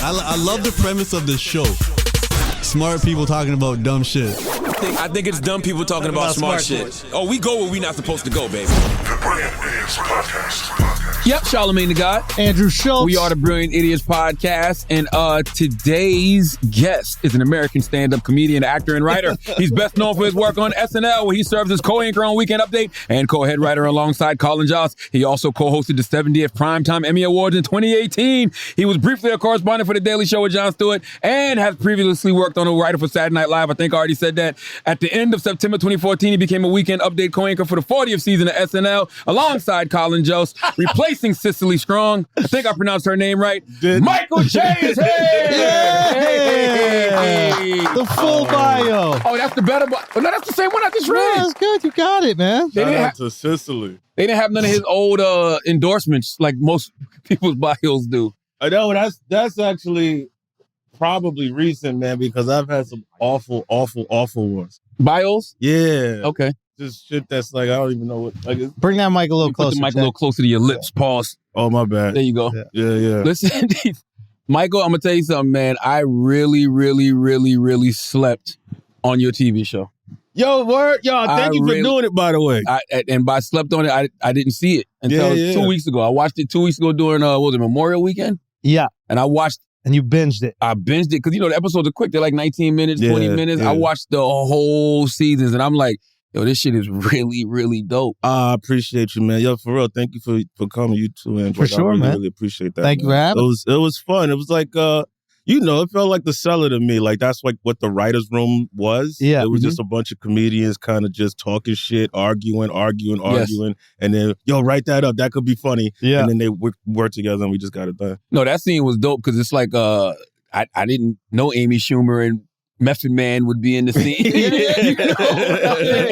I love the premise of the show. Smart people talking about dumb shit. I think it's dumb people talking about smart shit. Oh, we go where we not supposed to go, baby. The Brilliant Idiots Podcast. Yep, Charlamagne the God. Andrew Schultz. We are the Brilliant Idiots Podcast, and today's guest is an American stand-up comedian, actor, and writer. He's best known for his work on SNL, where he serves as co-anchor on Weekend Update and co-head writer alongside Colin Jost. He also co-hosted the 70th Primetime Emmy Awards in 2018. He was briefly a correspondent for The Daily Show with Jon Stewart and has previously worked on a writer for Saturday Night Live. I think I already said that. At the end of September 2014, he became a Weekend Update co-anchor for the 40th season of SNL alongside Colin Jost, replacing Cicely Strong. I think I pronounced her name right. Michael Che is here! Hey! The full bio. Oh, that's the better bio. Oh, no, that's the same one I just read. Yeah, that's good. You got it, man. They didn't, Shout out to Cicely. they didn't have none of his old endorsements like most people's bios do. I know that's actually probably recent, man, because I've had some awful ones. Bios? Yeah. Okay. Just shit that's like I don't even know what. Like, Bring that mic a little Put closer. the mic a little closer to your lips. Pause. oh my bad. There you go. Yeah. Listen, Michael, I'm going to tell you something, man. I really slept on your TV show. Yo, word, yo, thank you for doing it, by the way. And by slept on it, I didn't see it until 2 weeks ago. I watched it 2 weeks ago during, what was it, Memorial Weekend? Yeah. And I watched. And you binged it. I binged it because, the episodes are quick. They're like 19 minutes, 20 minutes. Yeah. I watched the whole seasons, and I'm like, yo, this shit is really dope. I appreciate you, man. Yo, for real, thank you for coming, you too, and For sure, man. I really appreciate that. Thank you for having me. It was fun. It was like, it felt like the cellar to me. Like that's like what the writer's room was. Yeah. It was just a bunch of comedians kind of just talking shit, arguing, Yes. and then, yo, write that up. That could be funny. Yeah. And then they work together and we just got it done. No, that scene was dope because it's like, I didn't know Amy Schumer and Method Man would be in the scene.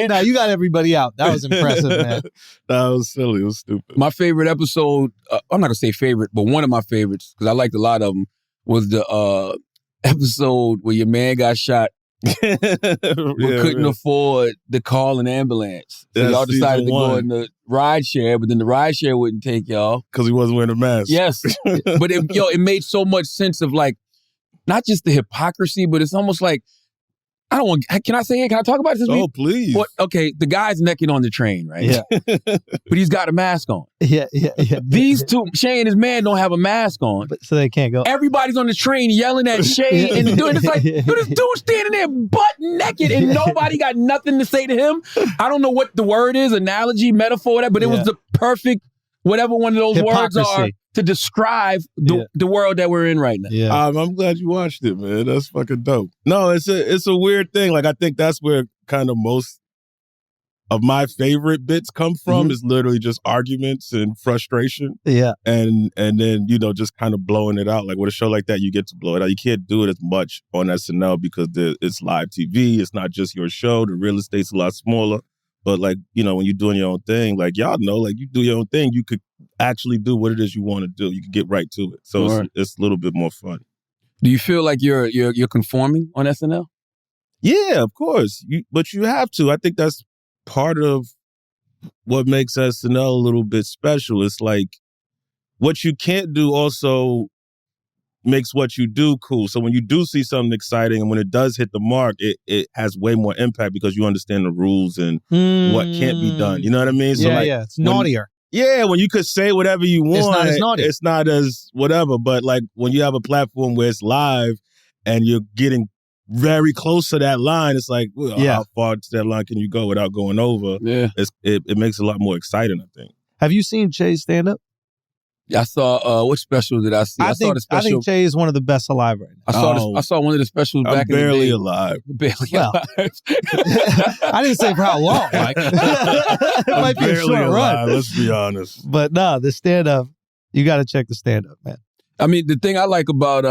No, you got everybody out. That was impressive, man. That was silly. It was stupid. My favorite episode, I'm not going to say favorite, but one of my favorites, because I liked a lot of them, was the episode where your man got shot but couldn't afford the call an ambulance. So That's y'all decided to season go one. in the ride share, but then the ride share wouldn't take y'all. Because he wasn't wearing a mask. Yes. But it made so much sense of like, not just the hypocrisy, but it's almost like, can I say it? Can I talk about this? Oh, please. What? Okay, the guy's naked on the train, right? Yeah. But he's got a mask on. Yeah. These two, Shay and his man, don't have a mask on. So they can't go. Everybody's on the train yelling at Shay and doing it's like, dude, this dude's standing there butt naked and nobody got nothing to say to him. I don't know what the word is, analogy, metaphor, whatever, but it was the perfect, whatever one of those words are Hypocrisy. to describe the world that we're in right now. Yeah. I'm glad you watched it, man. That's fucking dope. No, it's a weird thing. Like I think that's where kind of most of my favorite bits come from is literally just arguments and frustration. Yeah. And then, just kind of blowing it out. Like with a show like that, you get to blow it out. You can't do it as much on SNL because it's live TV. It's not just your show. The real estate's a lot smaller. But like, when you're doing your own thing, like y'all know, like you do your own thing, you could actually do what it is you want to do. You can get right to it. So it's a little bit more fun. Do you feel like you're conforming on SNL? Yeah, of course. But you have to. I think that's part of what makes SNL a little bit special. It's like what you can't do also makes what you do cool. So when you do see something exciting and when it does hit the mark, it has way more impact because you understand the rules and what can't be done. You know what I mean? So It's naughtier. When you could say whatever you want, It's not as naughty. It's not as whatever. But like when you have a platform where it's live and you're getting very close to that line, it's like, well, how far to that line can you go without going over? Yeah. It makes it a lot more exciting, I think. Have you seen Che stand up? I saw what special did I see? I saw the special. I think Che is one of the best alive right now. I saw one of the specials I'm back in the day. barely alive. Barely Well, alive. I didn't say for how long, Mike. It might be a Barely short alive, run. let's be honest. But no, the stand up, you got to check the stand up, man. I mean, the thing I like about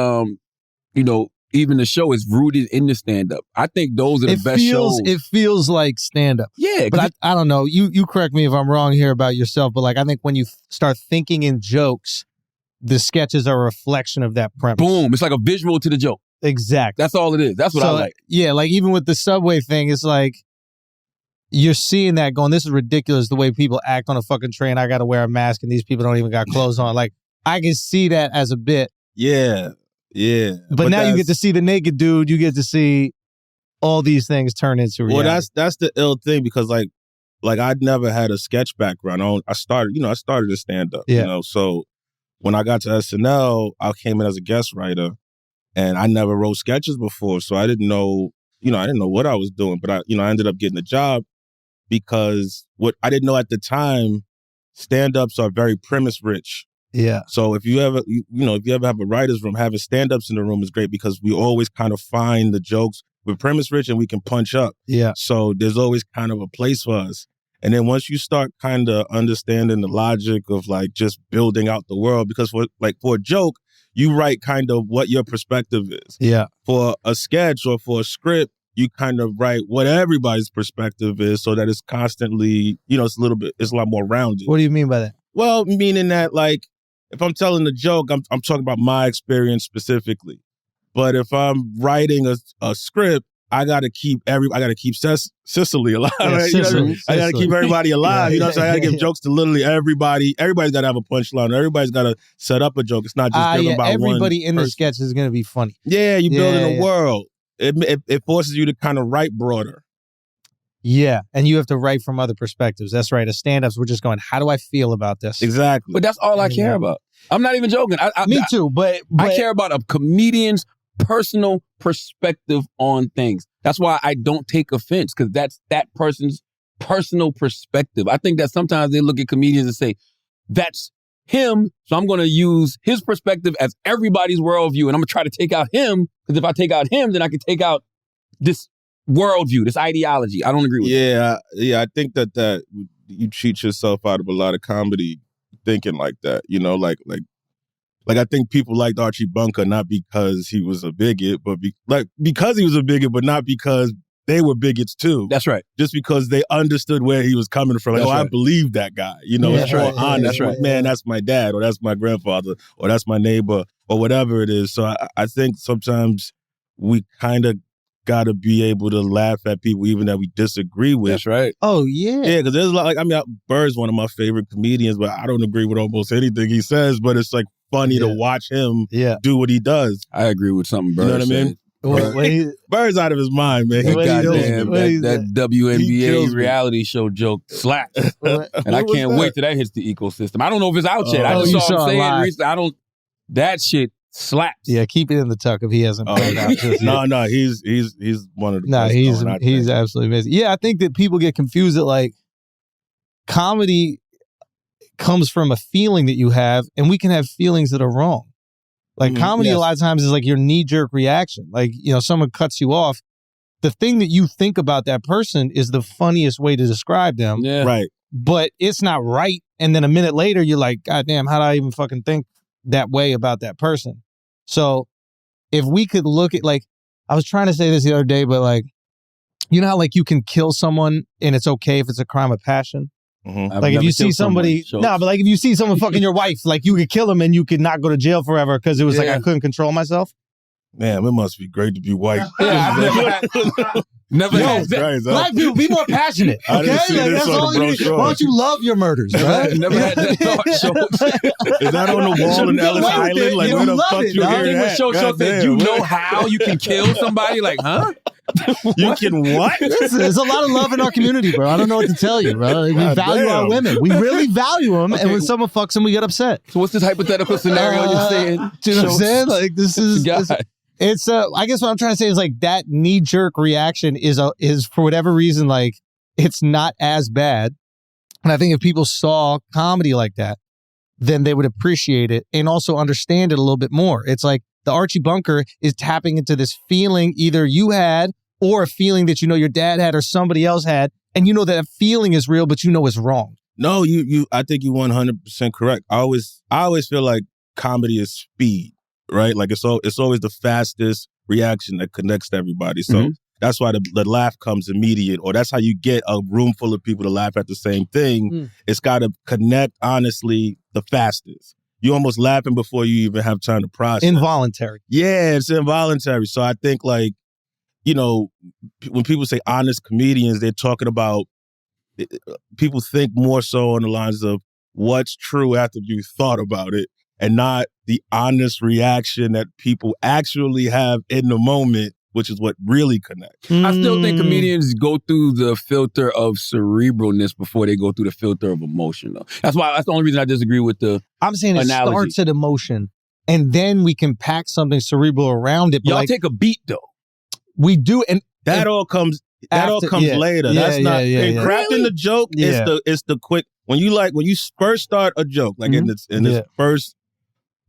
even the show is rooted in the stand up. I think those are the best shows. It feels like stand up. Yeah, but I don't know. You correct me if I'm wrong here about yourself, but like I think when you start thinking in jokes, the sketches are a reflection of that premise. Boom. It's like a visual to the joke. Exactly. That's all it is. That's what I like. Yeah, like even with the subway thing, it's like you're seeing that going, this is ridiculous the way people act on a fucking train. I got to wear a mask and these people don't even got clothes on. Like I can see that as a bit. Yeah. Yeah. But now you get to that's- see the naked dude. You get to see all these things turn into reality. Well, that's the ill thing because like I'd never had a sketch background. I started a stand up. Yeah. You know, so when I got to SNL, I came in as a guest writer, and I never wrote sketches before, so I didn't know what I was doing. But I ended up getting a job because what I didn't know at the time, stand ups are very premise rich. Yeah. So if you ever have a writer's room, having stand-ups in the room is great because we always kind of find the jokes. We're premise rich and we can punch up. Yeah. So there's always kind of a place for us. And then once you start kind of understanding the logic of like just building out the world, because for a joke, you write kind of what your perspective is. Yeah. For a sketch or for a script, you kind of write what everybody's perspective is so that it's constantly, it's a lot more rounded. What do you mean by that? Well, meaning that like, if I'm telling a joke, I'm talking about my experience specifically. But if I'm writing a script, I gotta keep Sicily alive. Yeah, Right? Sicily. I gotta keep everybody alive. Yeah, So I gotta give jokes to literally everybody. Everybody's gotta have a punchline. Everybody's gotta set up a joke. It's not just given by one everybody in the person. sketch is going to be funny. Yeah, you're building a yeah. world. It forces you to kind of write broader. Yeah. And you have to write from other perspectives. That's right. As stand-ups, we're just going, how do I feel about this? Exactly. But that's all I care about. I'm not even joking. Me too, but I care about a comedian's personal perspective on things. That's why I don't take offense, because that's that person's personal perspective. I think that sometimes they look at comedians and say, that's him, so I'm going to use his perspective as everybody's worldview, and I'm going to try to take out him, because if I take out him, then I can take out this worldview, this ideology. I don't agree with that. Yeah, I think that you cheat yourself out of a lot of comedy thinking like that. Like I think people liked Archie Bunker not because he was a bigot, but because he was a bigot, but not because they were bigots too. That's right. Just because they understood where he was coming from. Like, That's I right. believe that guy. Yeah, it's more right, yeah, honest. that's right. Man, that's my dad, or that's my grandfather, or that's my neighbor, or whatever it is. So I think sometimes we kind of got to be able to laugh at people even that we disagree with. That's right. oh, yeah. Yeah, because there's a lot, Bird's one of my favorite comedians, but I don't agree with almost anything he says, but it's like funny to watch him Yeah. do what he does. I agree with something Bird You know what I mean? said. Bird's out of his mind, man. He What he kills doing? me. Goddamn, What is that He WNBA kills me. reality show joke slaps. And I What was can't that? wait till that hits the ecosystem. I don't know if it's out yet. I Oh, just you saw saw him it say it live. recently. That shit slaps. Yeah, keep it in the tuck if he hasn't put it out just yet. No, he's one of the No, best he's going, I he's think. absolutely amazing. Yeah, I think that people get confused that like comedy comes from a feeling that you have, and we can have feelings that are wrong. Like comedy yes. a lot of times is like your knee-jerk reaction. Like, someone cuts you off. The thing that you think about that person is the funniest way to describe them, Yeah. Right. but it's not right. And then a minute later, you're like, God damn, how did I even fucking think that way about that person? So if we could look at, like, I was trying to say this the other day, but like, you know how like you can kill someone and it's okay if it's a crime of passion? Mhm. I've Like if never you see killed someone, somebody, so- but like if you see someone fucking your wife, like you could kill them and you could not go to jail forever because it was like Yeah. I couldn't control myself. Man, it must be great to be white. Yeah, I've never had, never Yo, had that. Christ, Black people, be more passionate. I Okay, didn't see like, this that's on the all you need. brochure. Why don't you love your murders, right? Never had that thought. Show. Is that on the wall in Ellis Wait, Island? Like, you where the love fuck it, you dog. hear Thing with that? show said, Goddamn, you what? know how you can kill somebody? Like, huh? You can what? There's a lot of love in our community, bro. I don't know what to tell you, bro. Like, we God value our damn. women. We really value them, and Okay. when someone fucks them, we get upset. So what's this hypothetical scenario you're saying? Do you know what I'm saying? Like this is God. it's I guess what I'm trying to say is like that knee jerk reaction is for whatever reason like it's not as bad, and I think if people saw comedy like that, then they would appreciate it and also understand it a little bit more. It's like the Archie Bunker is tapping into this feeling either you had or a feeling that your dad had or somebody else had, and that feeling is real, but it's wrong. No, I think you 100% correct. I always feel like comedy is speed, right? Like it's always the fastest reaction that connects to everybody. So Mhm. that's why the laugh comes immediate, or that's how you get a room full of people to laugh at the same thing. Mm. It's got to connect honestly the fastest. You almost laughing before you even have time to process. Involuntary. Yeah, it's involuntary. So I think like, when people say honest comedians, they're talking about, people think more so on the lines of what's true after you thought about it and not the honest reaction that people actually have in the moment, which is what really connects. I still think comedians go through the filter of cerebralness before they go through the filter of emotion, though. That's the only reason I disagree with the I'm saying it analogy. starts at emotion, and then we can pack something cerebral around it. But Y'all like, take a beat, though. we do, and That all comes later. Yeah, That's not yeah, in yeah. crafting the joke. Yeah. It's the quick when you first start a joke, like in this Yeah. first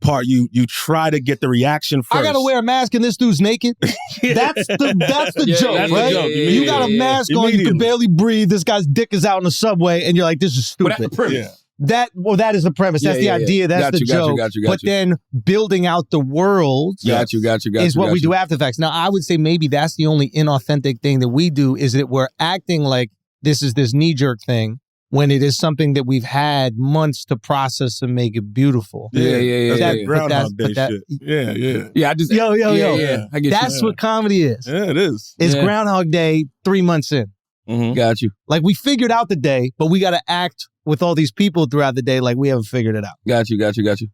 part, you try to get the reaction first. I gotta wear a mask and this dude's naked. That's the Yeah, joke, that's the right? joke. You got a mask on, you can Immediately. barely breathe. This guy's dick is out in the subway, and you're like, "This is But that's stupid." the premise. Yeah. That is the premise. That's Yeah, the yeah, idea. yeah. That's Got the you, joke. got you. But then building out the world Got you. is what we do after the facts. Now, I would say maybe that's the only inauthentic thing that we do is that we're acting like this is this knee-jerk thing when it is something that we've had months to process and make it beautiful. Yeah. That's That- that but that's- Groundhog Day but that- shit. Yeah. Yeah, I just... Yo. Yeah, I get That's you. what comedy is. Yeah, it is. It's Yeah. Groundhog Day 3 months in. Mhm. Got you. Like we figured out the day, but we got to act with all these people throughout the day like we haven't figured it out. Got you. No,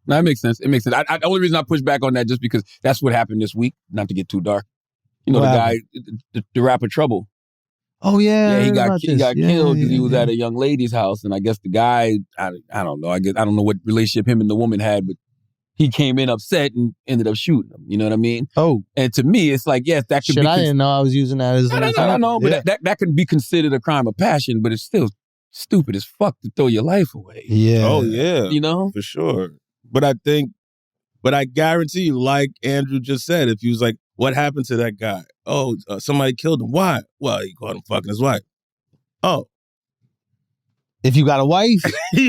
that makes sense. It makes sense. The only reason I push back on that just because that's what happened this week, not to get too dark. You know, What the guy, the rapper Trouble. Oh yeah, Yeah, he I heard got about he this. got Yeah, killed because yeah, he was yeah. at a young lady's house, and I guess the guy, I don't know. I don't know what relationship him and the woman had, but he came in upset and ended up shooting him. You know what I mean? Oh And to me, it's like, yes, that could shit! be. I didn't know I was using that as. I know, but that could be considered a crime of passion, but it's still stupid as fuck to throw your life away. Yeah. Oh yeah. You know? For sure. But I guarantee you, like Andrew just said, if you was like, what happened to that guy? Oh, somebody killed him. Why? Well, he caught him fucking his wife. Oh. If you got a wife,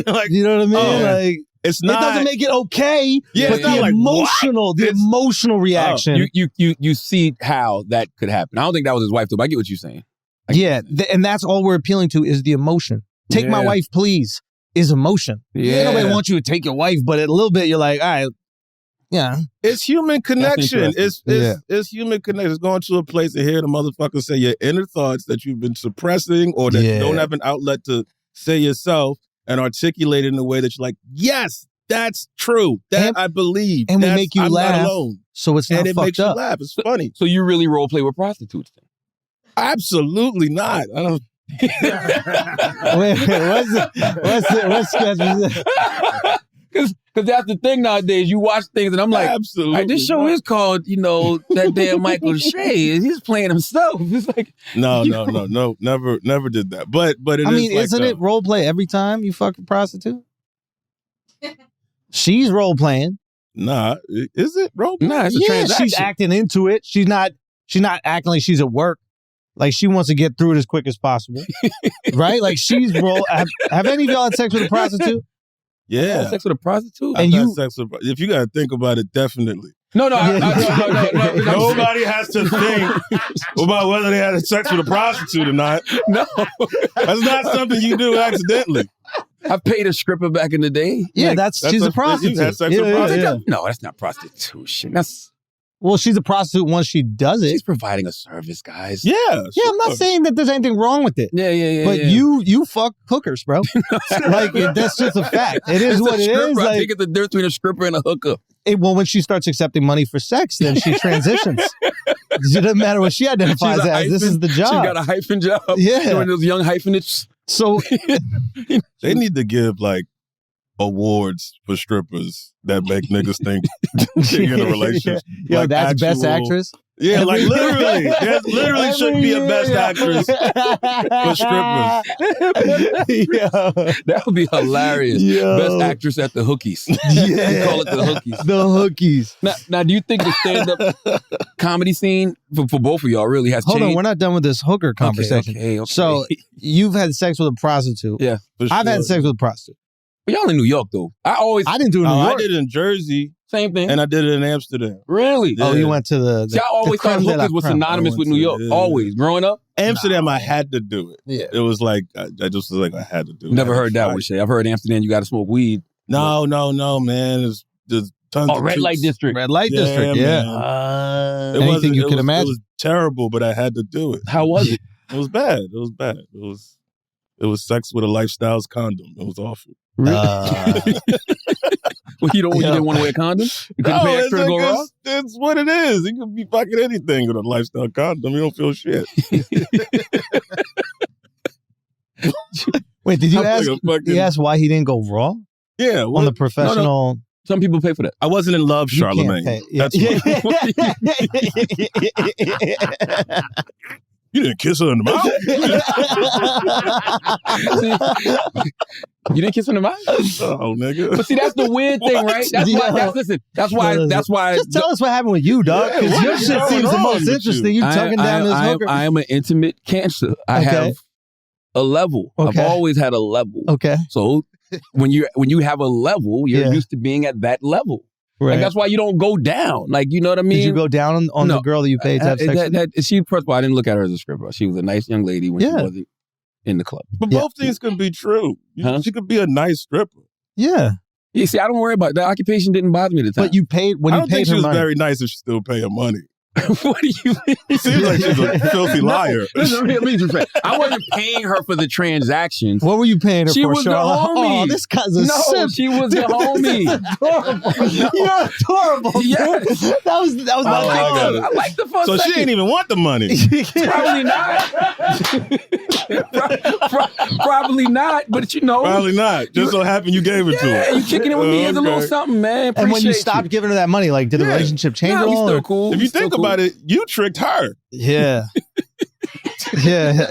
Like, you know what I mean? Oh. Like it's it not. doesn't make it okay. Yeah, but it's not the like, emotional, the It's- emotional reaction. You see how that could happen. I don't think that was his wife, though, but I get what you're saying. Yeah, and that's all we're appealing to is the emotion. Take my Yeah. wife, please. Is emotion. Yeah. Nobody wants you to take your wife, but a little bit you're like, all right, yeah. It's human connection. interesting. It's human connection. It's going to a place and hear the motherfucker say your inner thoughts that you've been suppressing or that you don't have an outlet to say yourself and articulate it in a way that you're like, yes, that's true. That And- I believe. and we That's- make you I'm laugh. not alone. So it's not And it fucked makes you up. laugh. It's funny. So you really role play with prostitutes then? Absolutely not. I don't. Wait, what sketch was that? Because that's the thing nowadays. You watch things and I'm like, Absolutely. "Hey, this show not. is called, that damn Michael Shea. He's playing himself. It's like, No. Never did that. But it I is mean, like isn't it role play every time you fuck a prostitute? She's role playing. Nah. Is it role play? nah, it's a Yeah, transaction. she's acting into it. She's not acting like she's at work. Like she wants to get through it as quick as possible. Right? Like she's role. Have any of y'all had sex with a prostitute? Yeah. Sex with a prostitute? I've And had you- sex with, if you got to think about it, definitely. No, no, Yeah. Nobody has to think about whether they had sex with a prostitute or not. no. That's not something you do accidentally. I paid a stripper back in the day. Yeah, Like, she's a prostitute. You had sex with a Yeah, prostitute? yeah. No, that's not prostitution. Well, she's a prostitute once she does it. She's providing a service, guys. Yeah. Yeah, I'm not saying that there's anything wrong with it. Yeah. But you fuck hookers, bro. Like that's just a fact. It is It's what a it stripper. is. I Like, think it's the difference between a stripper and a hooker. well, when she starts accepting money for sex, then she transitions. It doesn't matter what she identifies She's a as. This hyphen. is the She job. got a hyphen job. Yeah. Doing those young hyphenates. So They need to give like awards for strippers that make niggas think they're in a relationship. Yo, Like that's best actual- actress. Yeah, like literally. There literally should be a best actress for strippers. Yo. That would be hilarious. Yo. Best actress at the hookies. Yeah. We call it the hookies. The hookies. Now, do you think the stand-up comedy scene for both of y'all really has Hold changed? on, we're not done with this hooker conversation. Okay. So you've had sex with a prostitute. Yeah. For I've had sure. sex with a prostitute. But y'all in New York, though. I didn't do it in New I York. did it in Jersey Same thing. and I did it in Amsterdam. Really? Yeah. Oh, you went to the See, I always the thought creme de la hookers was creme. synonymous I with went New to- York. yeah. Always. Growing up? Amsterdam, I had to do it. Yeah. It was like, I just was like, I had to do it. Never I had heard to that try one, it. Shay. I've heard Amsterdam, you got to smoke weed. No, man. There's tons Oh, of red light toots. district. Red light Yeah, district. man. Yeah. It Anything wasn't- you it can was- imagine. It was terrible, but I had to do it. How was it? It was bad. It was sex with a lifestyles condom. It was awful. Well, you didn't want to wear a condom? You couldn't pay extra to go raw? That's what it is. You could be fucking anything with a lifestyle condom. You don't feel shit. Wait, did you ask? Fucking, you asked why he didn't go raw yeah, on the professional? No. Some people pay for that. I wasn't in love, Charlemagne. That's You didn't kiss her in the mouth. You didn't kiss her in the mouth? Oh, nigga. But see, that's the weird thing, right? That's why. That's why. Just tell us what happened with you, dog. Because your shit seems the most interesting. You tugging down this hooker. I am an intimate cancer. I have a level. Okay. I've always had a level. Okay. So when you have a level, you're used to being at that level. Right. Like that's why you don't go down. Like, you know what I mean? Did you go down on the girl that you paid to have sex with? She, first of all, I didn't look at her as a stripper. She was a nice young lady when she wasn't in the club. But both things can be true. She could be a nice stripper. Yeah. Yeah, see, I don't worry about that. Occupation didn't bother me at the time. But you paid when you paid her money. I don't think she was very nice if she still pay her money. What do you mean? Seems like she's a filthy liar. I wasn't paying her for the transactions. What were you paying her she for, was Charlotte? The homie. Oh, this guy's a simp. She was the homie. You're adorable. Yes. That was my I like the fun. So she didn't even want the money. Probably not. Probably not. But you know, probably not. Just so happened you gave it to her. You kicking it with me as a little something, man. And when you stopped giving her that money, like, did the relationship change at all? He's still cool. If you think about it, you tricked her. Yeah. Yeah.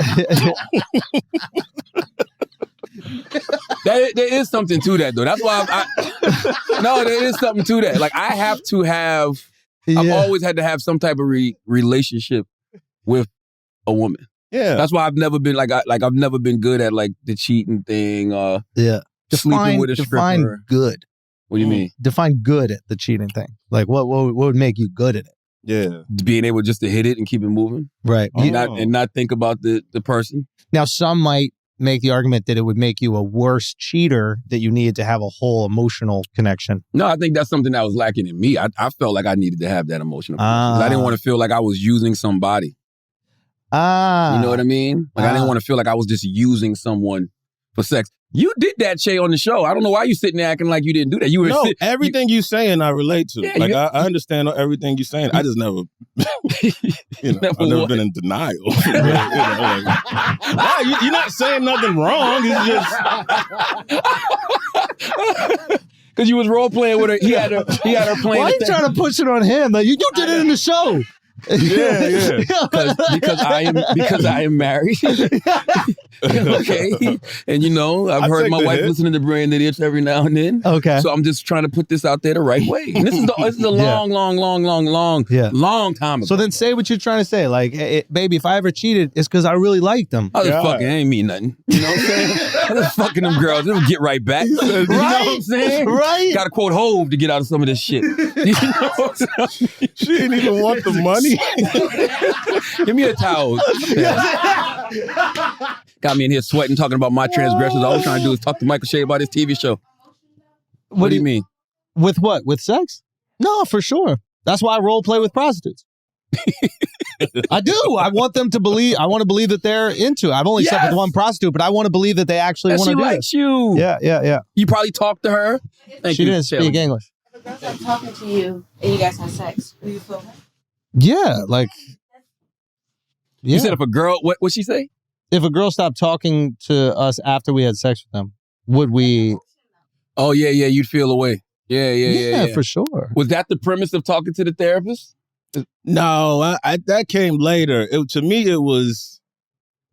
There is something to that, though. That's why no, there is something to that. Like, I have to have, I've always had to have some type of relationship with a woman. Yeah. That's why I've never been, I've never been good at, like, the cheating thing, sleeping with a stripper. Define good. What do you mean? Define good at the cheating thing. Like, what would make you good at it? Yeah. Being able just to hit it and keep it moving. Right. And not think about the person. Now, some might make the argument that it would make you a worse cheater, that you needed to have a whole emotional connection. No, I think that's something that was lacking in me. I felt like I needed to have that emotional connection. I didn't want to feel like I was using somebody. You know what I mean? Like, I didn't want to feel like I was just using someone for sex. You did that, Shay, on the show. I don't know why you sitting there acting like you didn't do that. Everything you saying, I relate to. Yeah, I understand everything you're saying. I just never, I've never been in denial. You're not saying nothing wrong. It's just because you was role playing with her. He had her playing. Why are you trying to push it on him? Like, you did it in the show. Yeah. because I am married. Okay. And I've heard my wife listening to Brandon Itch every now and then. Okay. So I'm just trying to put this out there the right way. And this is a long time ago. So then say what you're trying to say. Like, hey, baby, if I ever cheated, it's because I really liked them. I was fucking, I ain't mean nothing. You know what I'm saying? I was fucking them girls. They'll get right back. You know what I'm saying? Right. Got to quote Hove to get out of some of this shit. You know what I'm saying? She didn't even want the money. Give me a towel. Got me in here sweating, talking about my transgressions. All I was trying to do is talk to Michael Shea about his TV show. What do you mean? With what? With sex? No, for sure. That's why I role play with prostitutes. I do. I want them to believe. I want to believe that they're into it. I've only slept with one prostitute, but I want to believe that they actually want to do it. She likes you. Yeah. You probably talked to her. She didn't speak English. If a girl's like talking to you and you guys have sex, will you feel that? Yeah, like. Yeah. You said if a girl, what'd she say? If a girl stopped talking to us after we had sex with them, would we? Oh yeah, you'd feel away. Yeah, for sure. Was that the premise of talking to the therapist? No, that came later. To me,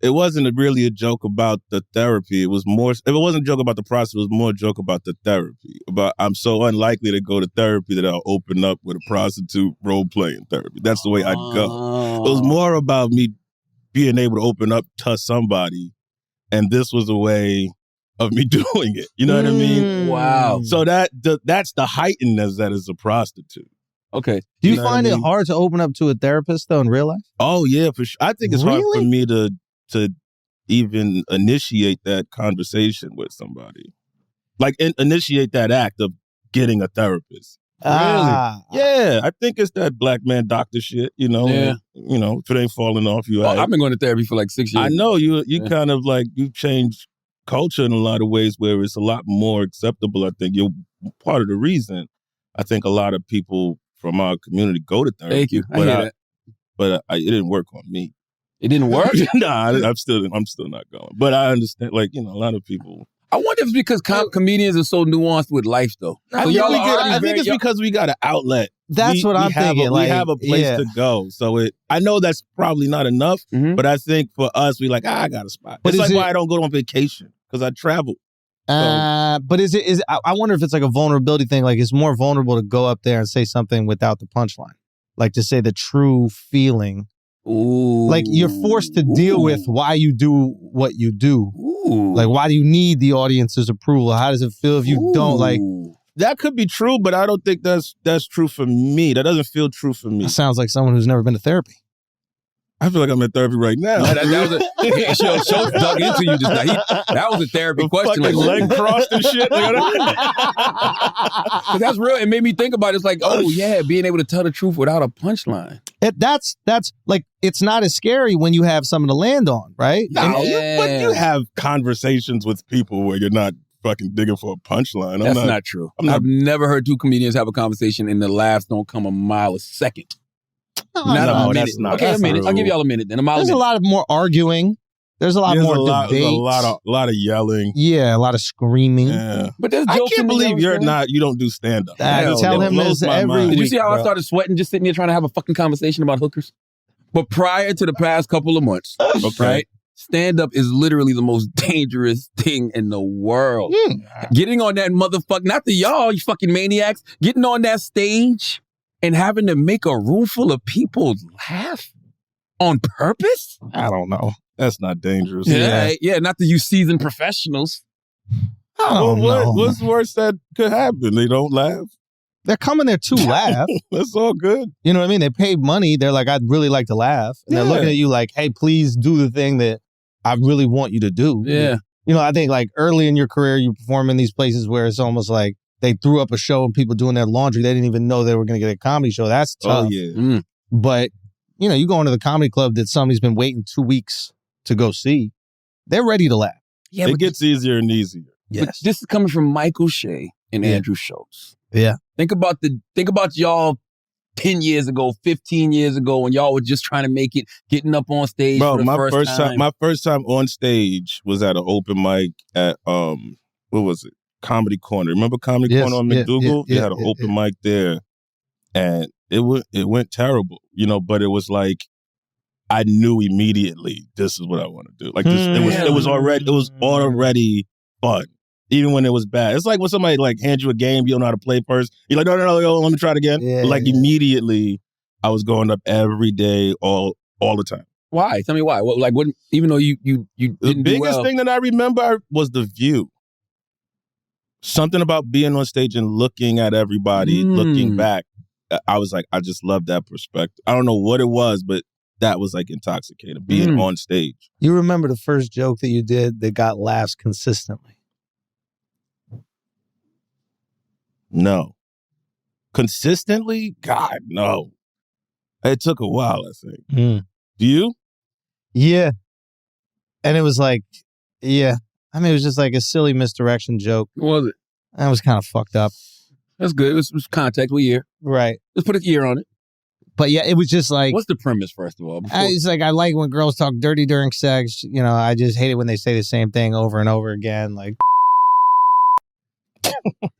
it wasn't really a joke about the therapy. It was more. If it wasn't a joke about the process, it was more a joke about the therapy. About I'm so unlikely to go to therapy that I'll open up with a prostitute role playing therapy. That's the way I'd go. It was more about me being able to open up to somebody, and this was a way of me doing it. You know what I mean? Wow. So that's the heightenedness that is a prostitute. Okay. Do you find it hard to open up to a therapist though in real life? Oh yeah, for sure. I think it's hard for me to even initiate that conversation with somebody, like initiate that act of getting a therapist. Really? Yeah, I think it's that black man doctor shit. Yeah. If it ain't falling off you. I've been going to therapy for like 6 years. I know you kind of like you changed culture in a lot of ways where it's a lot more acceptable. I think you're part of the reason. I think a lot of people from our community go to therapy. Thank you. I hear that. But it didn't work on me. It didn't work? Nah, I'm still not going. But I understand, like, you know, a lot of people. I wonder if it's because comedians are so nuanced with life, though. I think it's because we got an outlet. That's what I'm thinking. We have a place to go. So I know that's probably not enough, but I think for us, we like, I got a spot. But it's like why I don't go on vacation, because I travel. But I wonder if it's like a vulnerability thing. Like it's more vulnerable to go up there and say something without the punchline. Like to say the true feeling. Ooh. Like you're forced to deal with why you do what you do. Ooh. Like why do you need the audience's approval? How does it feel if you don't? Like that could be true, but I don't think that's true for me. That doesn't feel true for me. It sounds like someone who's never been to therapy. I feel like I'm in therapy right now. Schultz dug into you just now. That was a therapy question. Like leg crossed and shit. Because that's real. It made me think about it. It's like, oh yeah, being able to tell the truth without a punchline. That's like, it's not as scary when you have something to land on, right? No, but you have conversations with people where you're not fucking digging for a punchline. That's not true. I've never heard two comedians have a conversation and the laughs don't come a mile a second. Not a minute. That's not. Okay, a minute. I'll give y'all a minute. Then There's a lot of more arguing. There's a lot more debate. There's a lot of yelling. Yeah, a lot of screaming. Yeah. But there's I jokes can't in the believe young you don't do stand up. You tell him this every week. Did you see how bro. I started sweating just sitting here trying to have a fucking conversation about hookers? But prior to the past couple of months, right? Stand up is literally the most dangerous thing in the world. Getting on that motherfucker, not the y'all, you fucking maniacs, getting on that stage and having to make a room full of people laugh on purpose? I don't know. That's not dangerous. Yeah, not the you seasoned professionals. I don't know. What's worse that could happen? They don't laugh? They're coming there to laugh. That's all good. You know what I mean? They paid money. They're like, I'd really like to laugh. And they're looking at you like, hey, please do the thing that I really want you to do. Yeah. You know, I think like early in your career, you perform in these places where it's almost like they threw up a show and people doing their laundry. They didn't even know they were going to get a comedy show. That's tough. Oh, yeah. But, you know, you go into the comedy club that somebody's been waiting 2 weeks to go see. They're ready to laugh. Yeah, it gets easier and easier. But this is coming from Michael Shea and Andrew Schultz. Yeah. Think about y'all 10 years ago, 15 years ago, when y'all were just trying to make it, getting up on stage for the first time. My first time on stage was at an open mic at what was it? Comedy Corner. Remember Comedy Corner on McDougal? They had an open mic there, and it went terrible, you know. But it was like I knew immediately this is what I want to do. Like this, it was already fun, even when it was bad. It's like when somebody like hands you a game you don't know how to play first. You're like, no, let me try it again. Immediately, I was going up every day, all the time. Why? Tell me why. What? Even though you didn't the do biggest well. thing that I remember was the view. Something about being on stage and looking at everybody, looking back. I was like, I just love that perspective. I don't know what it was, but that was like intoxicating, being on stage. You remember the first joke that you did that got laughs consistently? No. Consistently? God, no. It took a while, I think. Do you? Yeah. And it was like, yeah. I mean, it was just like a silly misdirection joke. What was it? That was kind of fucked up. That's good. It was context. What year? Right. Let's put a year on it. But yeah, it was just like... What's the premise, first of all? It's like, I like when girls talk dirty during sex. You know, I just hate it when they say the same thing over and over again. Like...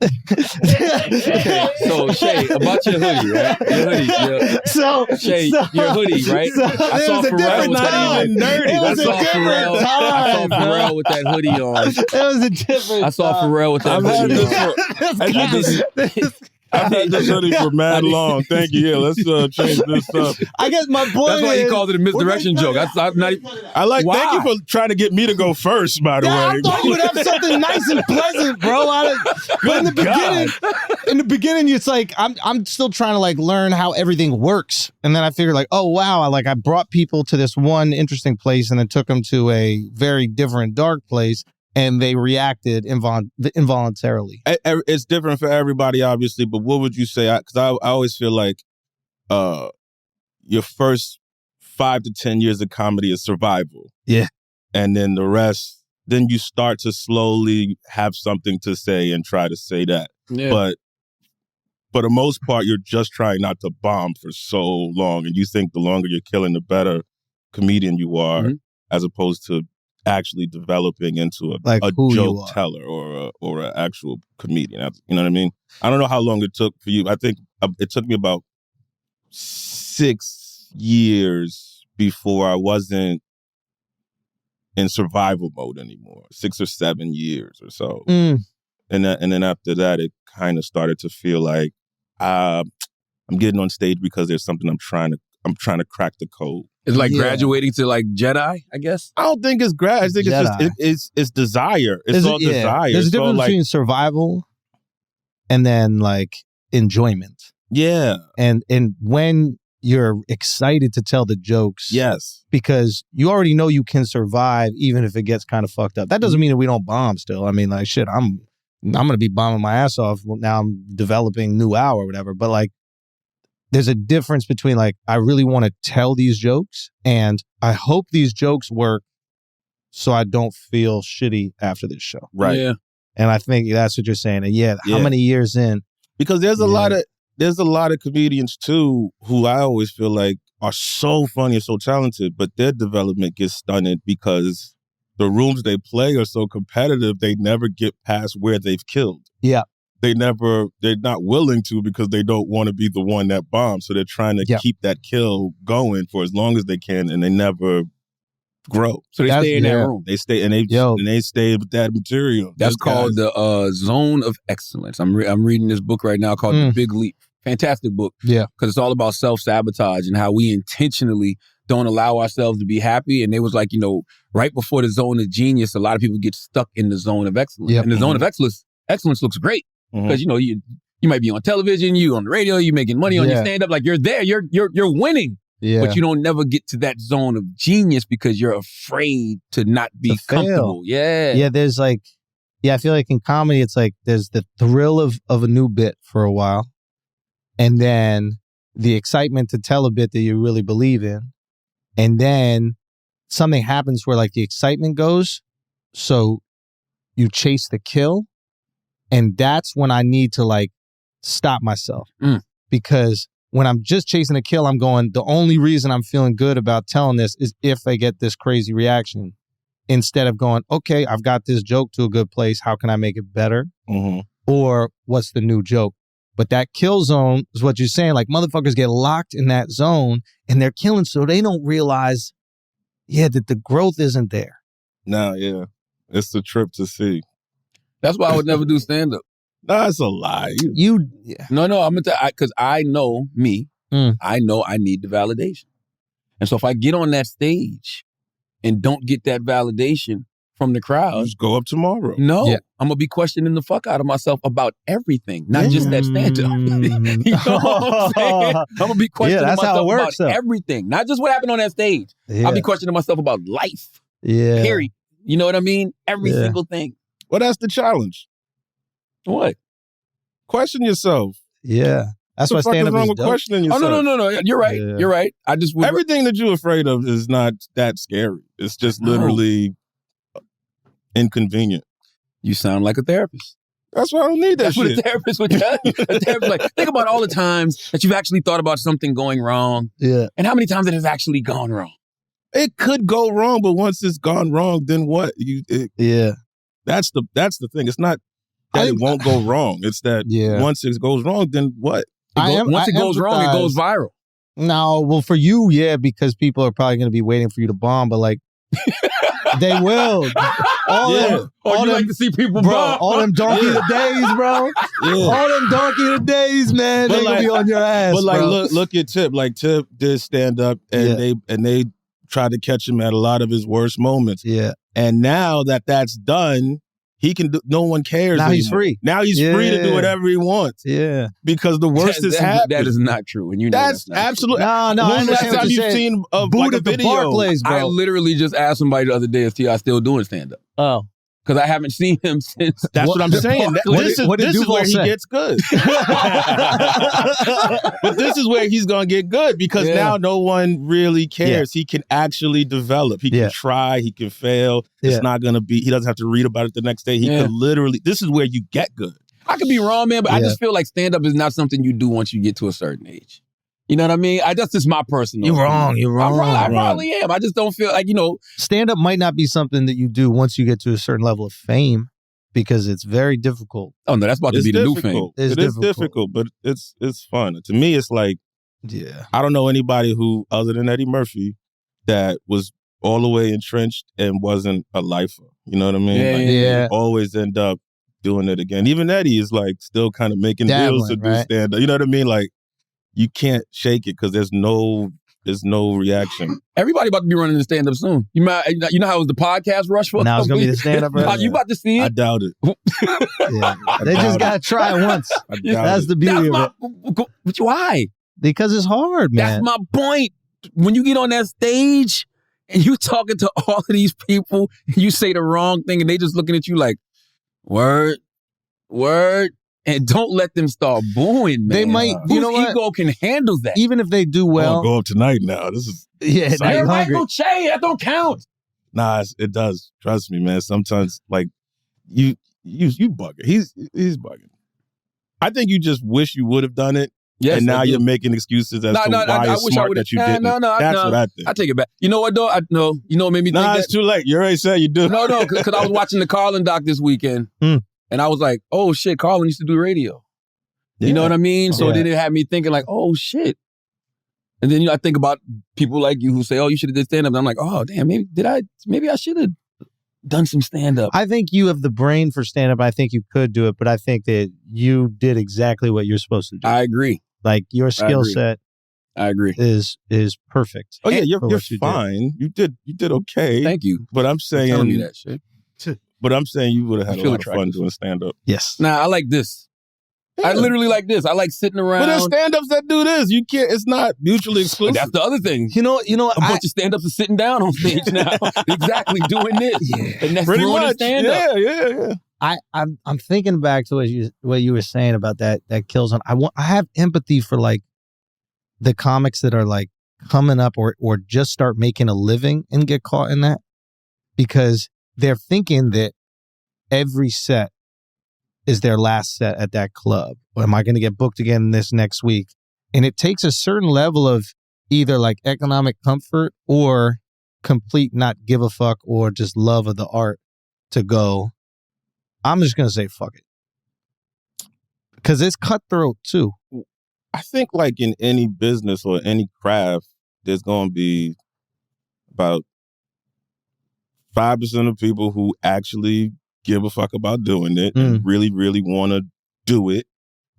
Okay, so Shay, about your hoodie, right? Your hoodie. Shay, your hoodie, right? I saw Pharrell with that dirty. I saw Pharrell with that hoodie on. It was a different I saw Pharrell with that hoodie on. I've had this hoodie for mad long. Thank you. Yeah, let's change this up. I guess my point That's why he called it a misdirection joke. Thank you for trying to get me to go first, by the way. I thought you would have something nice and pleasant, bro. But in the beginning, it's like I'm still trying to like learn how everything works. And then I figured like, oh wow, I brought people to this one interesting place and then took them to a very different dark place. And they reacted involuntarily. It's different for everybody, obviously, but what would you say? Because I always feel like your first 5 to 10 years of comedy is survival. Yeah. And then the rest then you start to slowly have something to say and try to say that. Yeah. But for the most part, you're just trying not to bomb for so long. And you think the longer you're killing, the better comedian you are, as opposed to actually developing into a joke teller or an actual comedian. You know what I mean? I don't know how long it took for you. I think it took me about 6 years before I wasn't in survival mode anymore. 6 or 7 years or so. And then after that, it kind of started to feel like I'm getting on stage because there's something I'm trying to crack the code. It's like graduating to like Jedi, I guess. I don't think it's grad. I think Jedi. it's desire. It's all desire. There's a So, difference like, between survival and then like enjoyment. yeah. And when you're excited to tell the jokes, Yes. because you already know you can survive even if it gets kind of fucked up. That doesn't mean that we don't bomb still. I mean, like, shit, I'm going to be bombing my ass off. Now I'm developing New Hour or whatever. But like, there's a difference between like, I really want to tell these jokes and I hope these jokes work so I don't feel shitty after this show. Right. Yeah. And I think that's what you're saying. And how Yeah. many years in? Because there's a lot of comedians too who I always feel like are so funny and so talented, but their development gets stunted because the rooms they play are so competitive, they never get past where they've killed. Yeah. They're not willing to because they don't want to be the one that bombs. So they're trying to keep that kill going for as long as they can, and they never grow. So they stay in that room. They stay and they stay with that material. That's called the Zone of Excellence. I'm reading this book right now called The Big Leap. Fantastic book. Yeah. Because it's all about self-sabotage and how we intentionally don't allow ourselves to be happy. And it was like, right before the zone of genius, a lot of people get stuck in the zone of excellence. Yep. And the zone of excellence looks great. Because, you might be on television, you on the radio, you making money on your stand-up. Like, you're there, you're winning. Yeah. But you don't never get to that zone of genius because you're afraid to not be comfortable. Yeah. Yeah, there's like, I feel like in comedy, it's like there's the thrill of a new bit for a while. And then the excitement to tell a bit that you really believe in. And then something happens where like the excitement goes. So you chase the kill. And that's when I need to like stop myself. Because when I'm just chasing a kill, I'm going, the only reason I'm feeling good about telling this is if I get this crazy reaction. Instead of going, okay, I've got this joke to a good place. How can I make it better? Or what's the new joke? But that kill zone is what you're saying. Like, motherfuckers get locked in that zone and they're killing so they don't realize, that the growth isn't there. No, yeah. It's the trip to see. That's why I would never do stand-up. No, that's a lie. No, I'm going to tell you, because I know me. I know I need the validation. And so if I get on that stage and don't get that validation from the crowd. Just go up tomorrow. No, I'm going to be questioning the fuck out of myself about everything, not just that stand-up. You know what I'm saying? I'm going to be questioning myself about everything, not just what happened on that stage. I'll be questioning myself about life. Yeah. Period. You know what I mean? Every single thing. Well, that's the challenge. What? Question yourself. Yeah. That's why stand-up wrong is with dope. questioning yourself. Oh, no. You're right. Yeah. You're right. I just would... Everything that you're afraid of is not that scary. It's just literally inconvenient. You sound like a therapist. That's why I don't need that That's shit. what a therapist would tell you. A therapist like, think about all the times that you've actually thought about something going wrong. Yeah. And how many times it has actually gone wrong. It could go wrong, but once it's gone wrong, then what? That's the thing. It's not that it won't go wrong. It's that once it goes wrong, then what? Once it goes wrong, it goes viral. No, well, for you, because people are probably going to be waiting for you to bomb, but like, they will. You like to see people bomb. All them donkey of the days, bro. All them donkey of the days, man. They're going to be on your ass, But like, bro. look at Tip. Like, Tip did stand up, and they tried to catch him at a lot of his worst moments. Yeah. And now that that's done, he can do, no one cares Now anymore. he's free. Now he's free to do whatever he wants. Yeah. Because the worst has happened. That is not true. And you know that's not absolutely. No, When I was the last understand what time you're you've saying. seen a Boot like a at the video? Barclays, bro. I literally just asked somebody the other day if T.I. still doing stand-up. Oh. because I haven't seen him since. That's what I'm saying. This is where he gets good. But this is where he's going to get good because now no one really cares. He can actually develop. He can try. He can fail. It's not going to be, he doesn't have to read about it the next day. He can literally, this is where you get good. I could be wrong, man, but I just feel like stand-up is not something you do once you get to a certain age. You know what I mean? That's just my personal opinion. You're wrong. I probably am. I just don't feel like, stand-up might not be something that you do once you get to a certain level of fame because it's very difficult. Oh, no, that's about to be the new fame. It is difficult, but it's fun. To me, it's like, I don't know anybody who, other than Eddie Murphy, that was all the way entrenched and wasn't a lifer. You know what I mean? You always end up doing it again. Even Eddie is like still kind of making deals to do stand-up. You know what I mean? Like, you can't shake it because there's no reaction. Everybody about to be running the stand-up soon. You know how it was the podcast rush for? Now it's going to be the stand-up rush. You about to see it? I doubt it. They just got to try it once. That's the beauty of it. Why? Because it's hard, man. That's my point. When you get on that stage and you talking to all of these people and you say the wrong thing and they just looking at you like, word. And don't let them start booing, man. They might, Whose ego can handle that? Even if they do well. I'll go up tonight now. This is... Everybody go Che. That don't count. Nah, it does. Trust me, man. Sometimes, like, you bugging. He's bugging. I think you just wish you would have done it. Yes, and now you're making excuses as to why it's smart that you didn't. That's what I think. I take it back. You know what, though? You know what made me think that? It's too late. You already said you do. No, because I was watching the Carlin doc this weekend. And I was like, oh, shit, Carlin used to do radio. You know what I mean? So then it had me thinking like, oh, shit. And then I think about people like you who say, oh, you should have did stand-up. And I'm like, oh, damn, maybe I should have done some stand-up. I think you have the brain for stand-up. I think you could do it, but I think that you did exactly what you're supposed to do. I agree. Like your skill set I agree. Is perfect. Oh, yeah, you're fine. You did okay. Thank you. But I'm saying... Telling me that shit. But I'm saying you would have had a lot of fun doing stand-up. Yes. Nah, I like this. I literally like this. I like sitting around. But there's stand-ups that do this. You can't. It's not mutually exclusive. That's the other thing. You know. A bunch of stand-ups are sitting down on stage now, exactly doing this. And that's pretty much stand-up. Yeah. I'm thinking back to what you were saying about that Killzone. I have empathy for like the comics that are like coming up or just start making a living and get caught in that because they're thinking that every set is their last set at that club. Or am I going to get booked again this next week? And it takes a certain level of either like economic comfort or complete not give a fuck or just love of the art to go, I'm just going to say fuck it. Because it's cutthroat too. I think like in any business or any craft, there's going to be about 5% of people who actually give a fuck about doing it and really, really want to do it.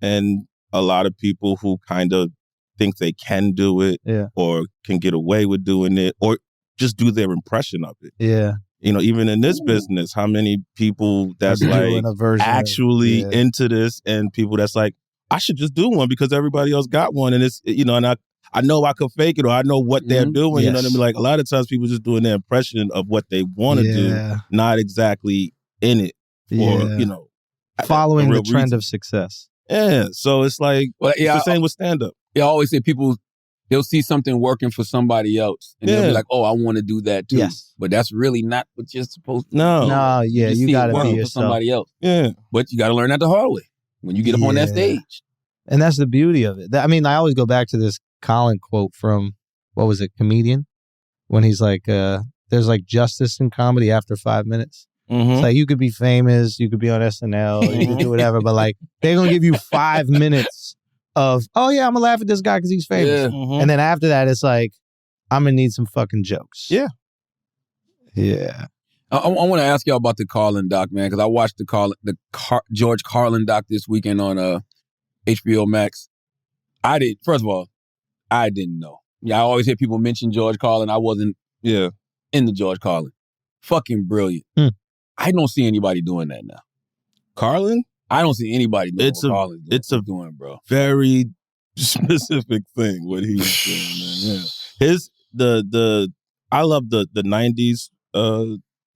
And a lot of people who kind of think they can do it or can get away with doing it or just do their impression of it. Yeah. Even in this business, how many people that's like actually into this and people that's like, I should just do one because everybody else got one. And it's, and I know I could fake it or I know what they're doing. You know what I mean? Like a lot of times people just doing their impression of what they want to do, not exactly in it or, following the trend of success. Yeah. So it's like, it's the same with stand-up. I always say people, they'll see something working for somebody else and they'll be like, oh, I want to do that too. Yes. But that's really not what you're supposed to do. No, you got to be yourself. For somebody else. Yeah. But you got to learn that the hard way when you get up on that stage. And that's the beauty of it. I mean, I always go back to this Colin quote from, what was it, Comedian? When he's like, there's like justice in comedy after 5 minutes. It's like you could be famous, you could be on SNL, you could do whatever, but like they're going to give you 5 minutes of, oh yeah, I'm going to laugh at this guy because he's famous. Yeah. And then after that, it's like, I'm going to need some fucking jokes. Yeah. Yeah. I want to ask y'all about the Carlin doc, man, because I watched the George Carlin doc this weekend on HBO Max. First of all, I didn't know. Yeah, I always hear people mention George Carlin. I wasn't in the George Carlin. Fucking brilliant. I don't see anybody doing that now. Carlin? I don't see anybody doing what Carlin's doing. It's doing, bro. Very specific thing what he's doing, man. Yeah. I love the 90s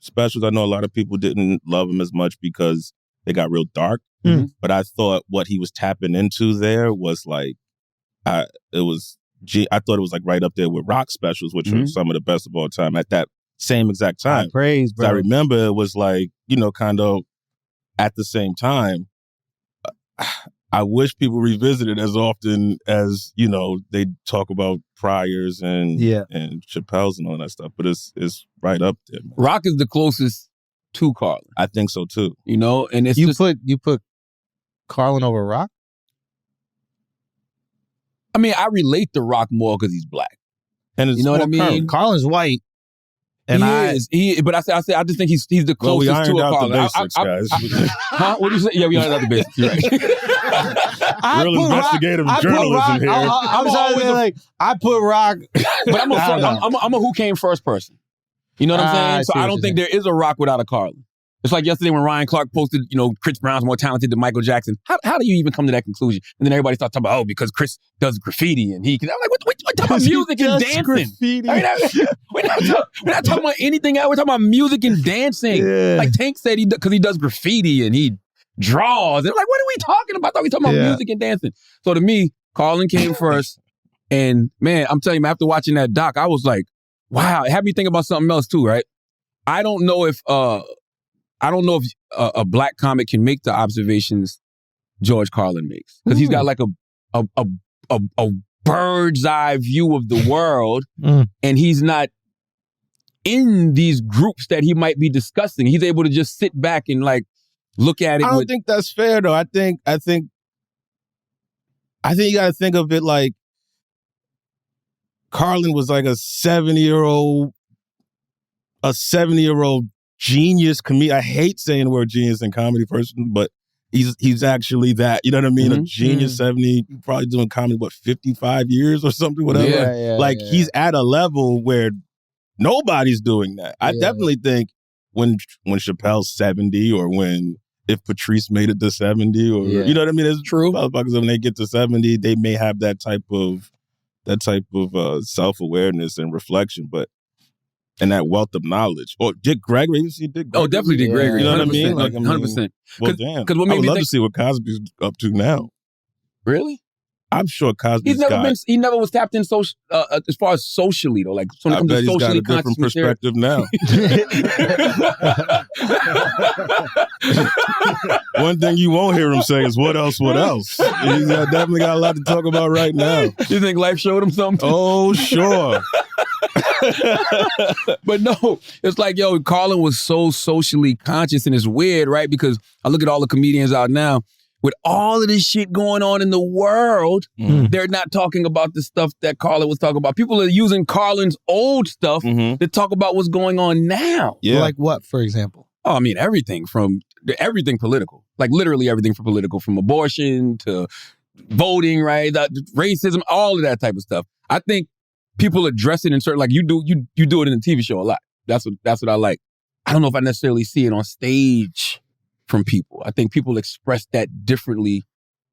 specials. I know a lot of people didn't love him as much because they got real dark. Mhm. But I thought what he was tapping into there was like, I thought it was like right up there with Rock specials, which are some of the best of all time at that same exact time. Praise, bro. I remember it was like, kind of at the same time. I wish people revisit it as often as, they talk about Pryor's and Chappelle's and all that stuff. But it's right up there, man. Rock is the closest to Carlin. I think so too. And it's You put Carlin over Rock? I mean, I relate to Rock more because he's black. And it's You know what I more current. mean? Carlin's white. And But I just think he's the Well, we closest to ironed a out Carlin. the basics, guys. Huh? What did you say? Yeah, we ironed out the basics. You're right. Real investigative journalism here. I'm sorry, like I put Rock, But I'm a who came first person. You know what I'm saying? So I don't think there is a Rock without a Carlin. It's like yesterday when Ryan Clark posted, Chris Brown's more talented than Michael Jackson. How do you even come to that conclusion? And then everybody starts talking about, because Chris does graffiti and I'm like, what talking about music and dancing? Graffiti. I mean, we're not talking about anything else. We're talking about music and dancing. Yeah. Like Tank said, because he does graffiti and he draws. And I'm like, what are we talking about? I thought we were talking about music and dancing. So to me, Carlin came first. And man, I'm telling you, after watching that doc, I was like, wow. It had me think about something else too, right? I don't know if a black comic can make the observations George Carlin makes, because he's got like a bird's eye view of the world, and he's not in these groups that he might be discussing. He's able to just sit back and like look at it. I don't think that's fair though. I think you got to think of it like Carlin was like a 70-year-old genius comedian. I hate saying the word genius in comedy person, but he's actually that. You know what I mean? A genius, 70, probably doing comedy, 55 years or something, whatever. He's at a level where nobody's doing that. I definitely think when Chappelle's 70 or if Patrice made it to 70 or, you know what I mean? It's true. Motherfuckers, when they get to 70, they may have that type of self-awareness and reflection, and that wealth of knowledge. Or Dick Gregory, you see Dick Gregory? Oh, definitely Dick Gregory. You know what I mean? 100%. Well, damn. What I made would me love think, to see what Cosby's up to now. Really? I'm sure Cosby's he never was tapped in as far as socially though. Like, so when it I comes bet to he's got socially a different conscious material. perspective now. One thing you won't hear him say is, what else? He's definitely got a lot to talk about right now. You think life showed him something? Oh, sure. But no, it's like, Carlin was so socially conscious, and it's weird, right? Because I look at all the comedians out now, with all of this shit going on in the world, they're not talking about the stuff that Carlin was talking about. People are using Carlin's old stuff to talk about what's going on now. Yeah. Like what, for example? Oh, I mean, everything political. Like literally everything from political, from abortion to voting, right? Racism, all of that type of stuff. I think people address it in certain, like you do it in a TV show a lot. That's what I like. I don't know if I necessarily see it on stage from people. I think people express that differently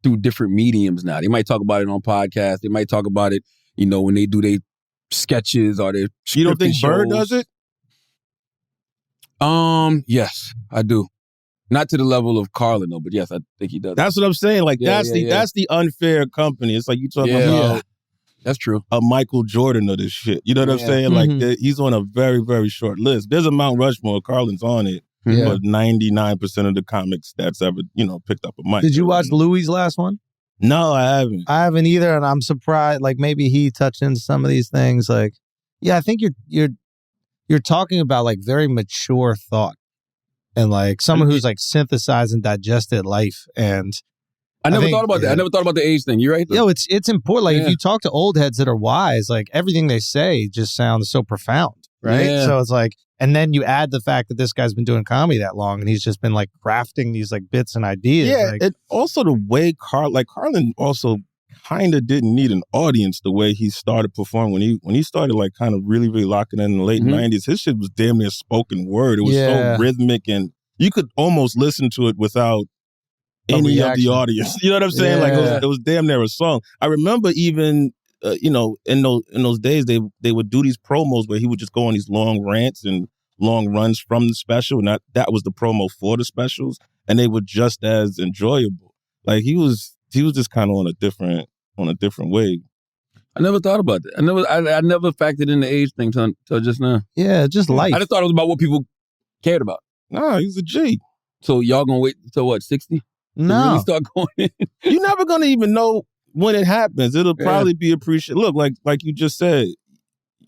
through different mediums now. They might talk about it on podcasts. They might talk about it, when they do their sketches or their scripted You don't think Bird shows. does it? Yes, I do. Not to the level of Carlin though, but yes, I think he does. That's what I'm saying. Like that's the unfair company. It's like you talking about that's true. A Michael Jordan of this shit. You know what I'm saying? Like he's on a very, very short list. There's a Mount Rushmore. Carlin's on it. Yeah. But 99% of the comics that's ever, picked up a mic. Did you watch Louis' last one? No, I haven't. I haven't either, and I'm surprised. Like maybe he touched into some of these things. Like, yeah, I think you're talking about like very mature thought, and like someone who's like synthesized and digested life. And I never thought about that. I never thought about the age thing. You're right. It's important. Like if you talk to old heads that are wise, like everything they say just sounds so profound, right? Yeah. So it's like. And then you add the fact that this guy's been doing comedy that long, and he's just been like crafting these like bits and ideas. Yeah, like, and also the way Carlin also kind of didn't need an audience the way he started performing when he started like kind of really, really locking in the late 90s. His shit was damn near spoken word. It was so rhythmic, and you could almost listen to it without any of the audience. You know what I'm saying? Like it was damn near a song. I remember even. In those days, they would do these promos where he would just go on these long rants and long runs from the special, and that was the promo for the specials, and they were just as enjoyable. Like he was just kind of on a different wave. I never thought about that. I never factored in the age thing till just now. Yeah, just life. I just thought it was about what people cared about. Nah, he was a G. So y'all gonna wait till what, 60? No. Really start going in? You're never gonna even know when it happens. It'll probably be appreciated. Look, like you just said,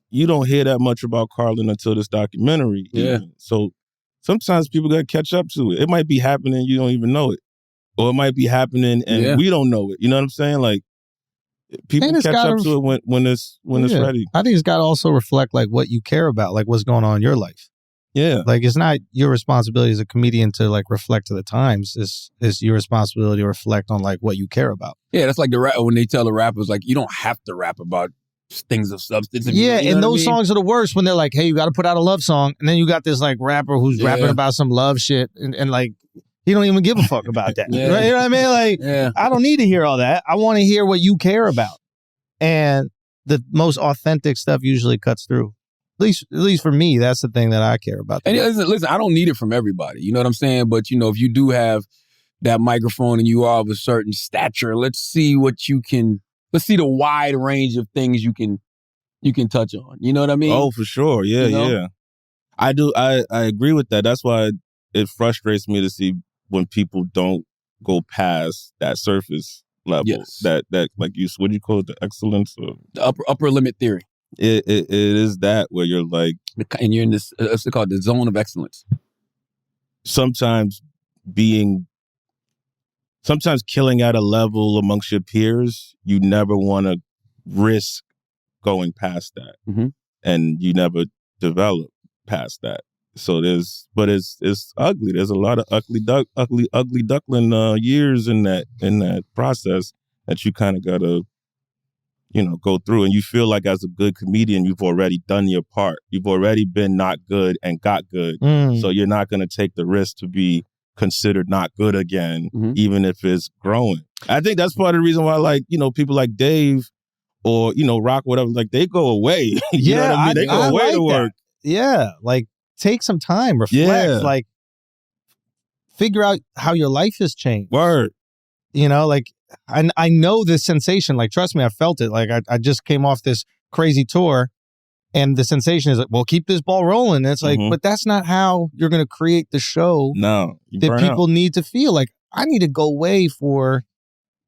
you don't hear that much about Carlin until this documentary. Yeah. Even. So sometimes people gotta catch up to it. It might be happening, you don't even know it. Or it might be happening and we don't know it. You know what I'm saying? Like people catch up to it when it's ready. I think it's got to also reflect like what you care about, like what's going on in your life. Yeah. Like it's not your responsibility as a comedian to like reflect to the times. It's your responsibility to reflect on like what you care about. Yeah, that's like when they tell the rappers like you don't have to rap about things of substance. Yeah, and those songs are the worst when they're like, hey, you got to put out a love song, and then you got this like rapper who's rapping about some love shit, and like he don't even give a fuck about that. Right? You know what I mean? Like I don't need to hear all that. I want to hear what you care about, and the most authentic stuff usually cuts through. At least for me, that's the thing that I care about. And listen, I don't need it from everybody. You know what I'm saying? But, you know, if you do have that microphone and you are of a certain stature, let's see the wide range of things you can touch on. You know what I mean? Oh, for sure. Yeah, yeah. I do. I agree with that. That's why it frustrates me to see when people don't go past that surface level. Yes. That like what do you call it? The excellence of the upper limit theory. It is that where you're like, and you're in this, what's it called, the zone of excellence. Sometimes killing at a level amongst your peers, you never want to risk going past that, and you never develop past that. So it's ugly. There's a lot of ugly duckling years in that process that you kind of gotta, go through. And you feel like as a good comedian, you've already done your part. You've already been not good and got good. So you're not going to take the risk to be considered not good again, even if it's growing. I think that's part of the reason why, like, people like Dave or, Rock, whatever, like they go away. You know what I mean? They go away to work. Yeah. Like take some time, reflect, like figure out how your life has changed. Word. Like, I know this sensation. Like, trust me, I felt it. Like, I just came off this crazy tour, and the sensation is like, well, keep this ball rolling. And it's like, but that's not how you're going to create the show that people need to feel. Like, I need to go away for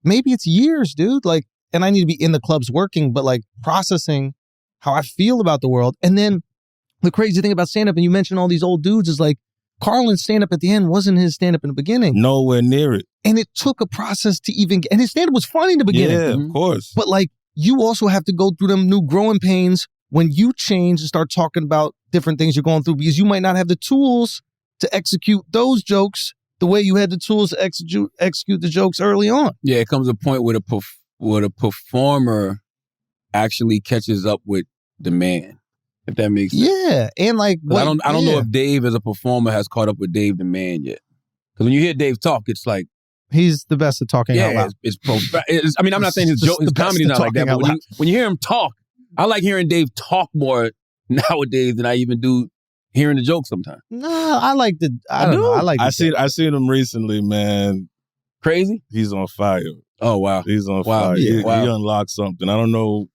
maybe it's years, dude. Like, and I need to be in the clubs working, but like processing how I feel about the world. And then the crazy thing about stand-up, and you mentioned all these old dudes, is like, Carlin's stand-up at the end wasn't his stand-up in the beginning. Nowhere near it. And it took a process to even get, and his stand-up was funny in the beginning. Yeah, of course. But like, you also have to go through them new growing pains when you change and start talking about different things you're going through, because you might not have the tools to execute those jokes the way you had the tools to execute the jokes early on. Yeah, it comes a point where the performer actually catches up with the man, if that makes sense. Yeah, and like, I don't know if Dave as a performer has caught up with Dave the man yet. Because when you hear Dave talk, it's like, he's the best at talking out loud. I mean, I'm not saying his comedy's not like that, but when you hear him talk, I like hearing Dave talk more nowadays than I even do hearing the jokes sometimes. No, I like the. I don't know. I like. I seen him recently, man. Crazy. He's on fire. Oh wow, he's on fire. Yeah, he unlocked something. I don't know.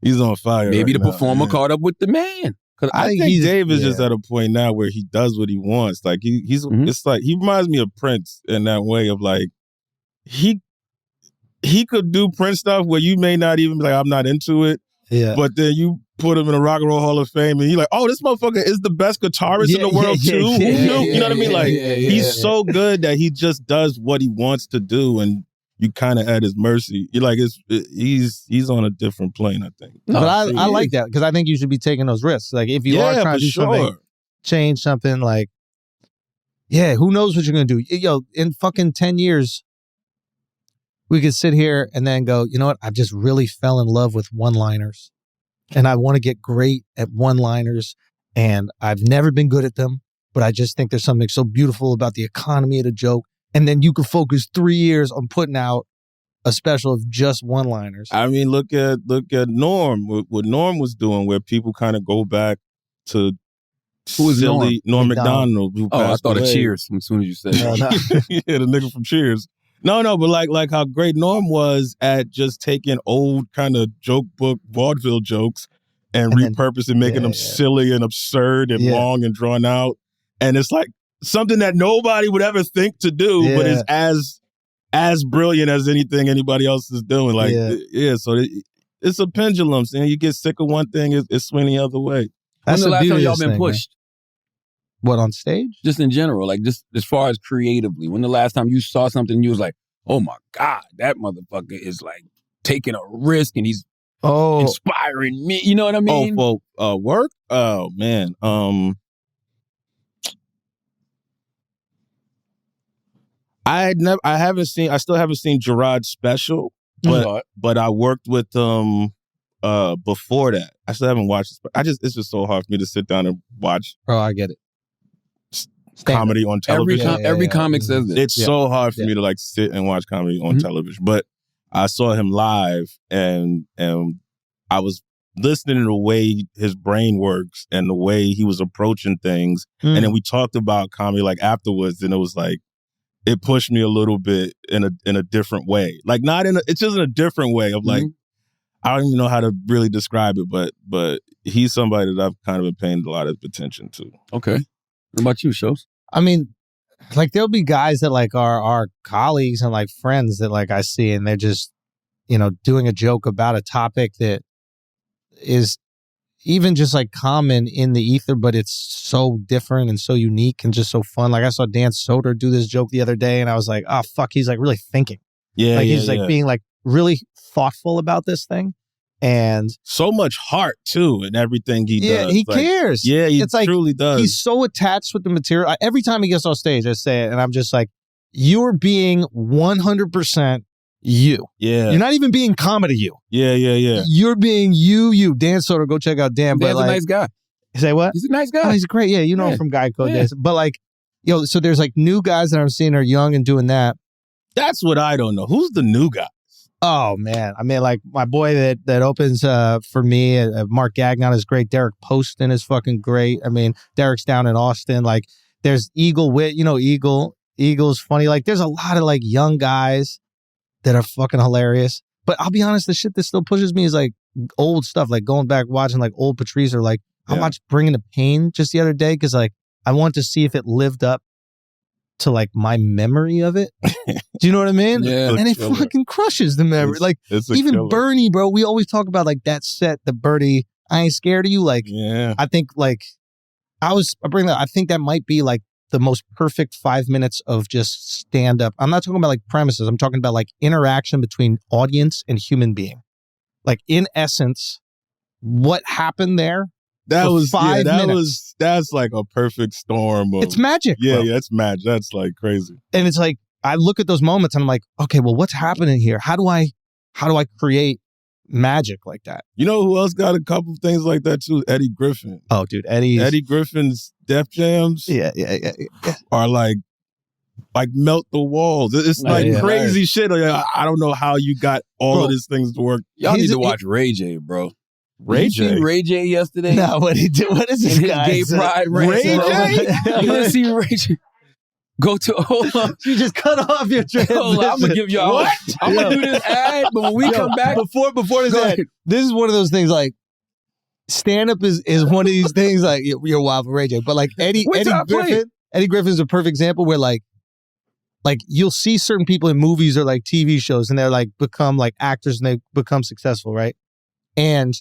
He's on fire. Maybe right the performer caught up with the man. I think Dave is just at a point now where he does what he wants. Like he's it's like he reminds me of Prince in that way of like he could do Prince stuff where you may not even be like, I'm not into it. Yeah. But then you put him in a Rock and Roll Hall of Fame and you're like, oh, this motherfucker is the best guitarist in the world too. Who knew? You know what I mean? Like he's so good that he just does what he wants to do, and you kind of at his mercy. You're like, he's on a different plane, I think. No, but I like that, because I think you should be taking those risks. Like if you are trying to do something, change something, like, who knows what you're going to do? Yo, in fucking 10 years, we could sit here and then go, you know what? I've just really fell in love with one-liners, and I want to get great at one-liners, and I've never been good at them, but I just think there's something so beautiful about the economy of the joke. And then you could focus 3 years on putting out a special of just one-liners. I mean, look at Norm, what Norm was doing, where people kind of go back to Who is silly Norm McDonald. McDonald. Who Oh, I passed thought of away. Cheers as soon as you said that. Yeah, the nigga from Cheers. No, but like how great Norm was at just taking old kind of joke book vaudeville jokes and then- repurposing, making them silly and absurd and long and drawn out. And it's like something that nobody would ever think to do, but is as brilliant as anything anybody else is doing. Like, so it's a pendulum. And you get sick of one thing, it's swinging the other way. When's the last time beauty of y'all this been thing, pushed? man. What, on stage? Just in general, like just as far as creatively. When the last time you saw something and you was like, oh my God, that motherfucker is like taking a risk and he's inspiring me. You know what I mean? Oh, well, work? Oh, man. I still haven't seen Gerard's special, but I worked with before that. I still haven't watched it. It's just so hard for me to sit down and watch I get it. comedy on television. Every comic says this. It's so hard for me to like sit and watch comedy on television. But I saw him live and I was listening to the way his brain works and the way he was approaching things. And then we talked about comedy like afterwards, and it was like, it pushed me a little bit in a different way. Like it's just in a different way of like, I don't even know how to really describe it, but he's somebody that I've kind of been paying a lot of attention to. Okay. What about you, Shows? I mean, like there'll be guys that like are our colleagues and like friends that like I see and they're just, doing a joke about a topic that is even just like common in the ether, but it's so different and so unique and just so fun. Like I saw Dan Soder do this joke the other day and I was like, oh fuck, he's like really thinking. Yeah. Like he's like being like really thoughtful about this thing. And so much heart too in everything he does. Yeah, he cares. Yeah, he it's like, truly does. He's so attached with the material. Every time he gets on stage, I say it and I'm just like, you're being 100% you. Yeah. You're not even being comedy you. Yeah. You're being you. Dan Soder, go check out Dan. Dan's but like, a nice guy. Say what? He's a nice guy. Oh, he's great. Yeah, you know him from Guy Code days. But like, so there's like new guys that I'm seeing are young and doing that. That's what I don't know. Who's the new guy? Oh man, I mean, like my boy that opens for me, Mark Gagnon is great. Derek Poston is fucking great. I mean, Derek's down in Austin. Like, there's Eagle Witt. Eagle's funny. Like, there's a lot of like young guys that are fucking hilarious. But I'll be honest, the shit that still pushes me is like old stuff, like going back watching like old Patrice or like I watched Bringing the Pain just the other day because like I wanted to see if it lived up to like my memory of it. Do you know what I mean? Yeah. And it fucking crushes the memory. Like even killer. Bernie, bro, we always talk about like that set, the Bernie, I Ain't Scared of You. Like, I think like I think that might be like the most perfect 5 minutes of just stand up. I'm not talking about like premises. I'm talking about like interaction between audience and human being. Like in essence, what happened there? That's like a perfect storm. It's magic. Yeah, bro. yeah, it's magic. That's like crazy. And it's like I look at those moments and I'm like, okay, well, what's happening here? How do I create magic like that? You know who else got a couple things like that too? Eddie Griffin. Oh, dude, Eddie Griffin's Def Jams. Yeah. Are like melt the walls. It's like crazy shit. Like, I don't know how you got all of these things to work. Y'all need to watch Ray J, bro. Ray J. J. Ray J yesterday. No, what he did? What is this His guy? gay pride Ray rant, bro. J? You want to see Ray J? Go to hold on. You just cut off your transition. Hold on, I'm gonna give y'all. What? I'm gonna do this ad, but when we come back, before this Go ad, ahead. this is one of those things like stand up is one of these things like you're wild for Ray J, but like Eddie Wait till I play it. Griffin's a perfect example where like you'll see certain people in movies or like TV shows and they're like become like actors and they become successful, right? And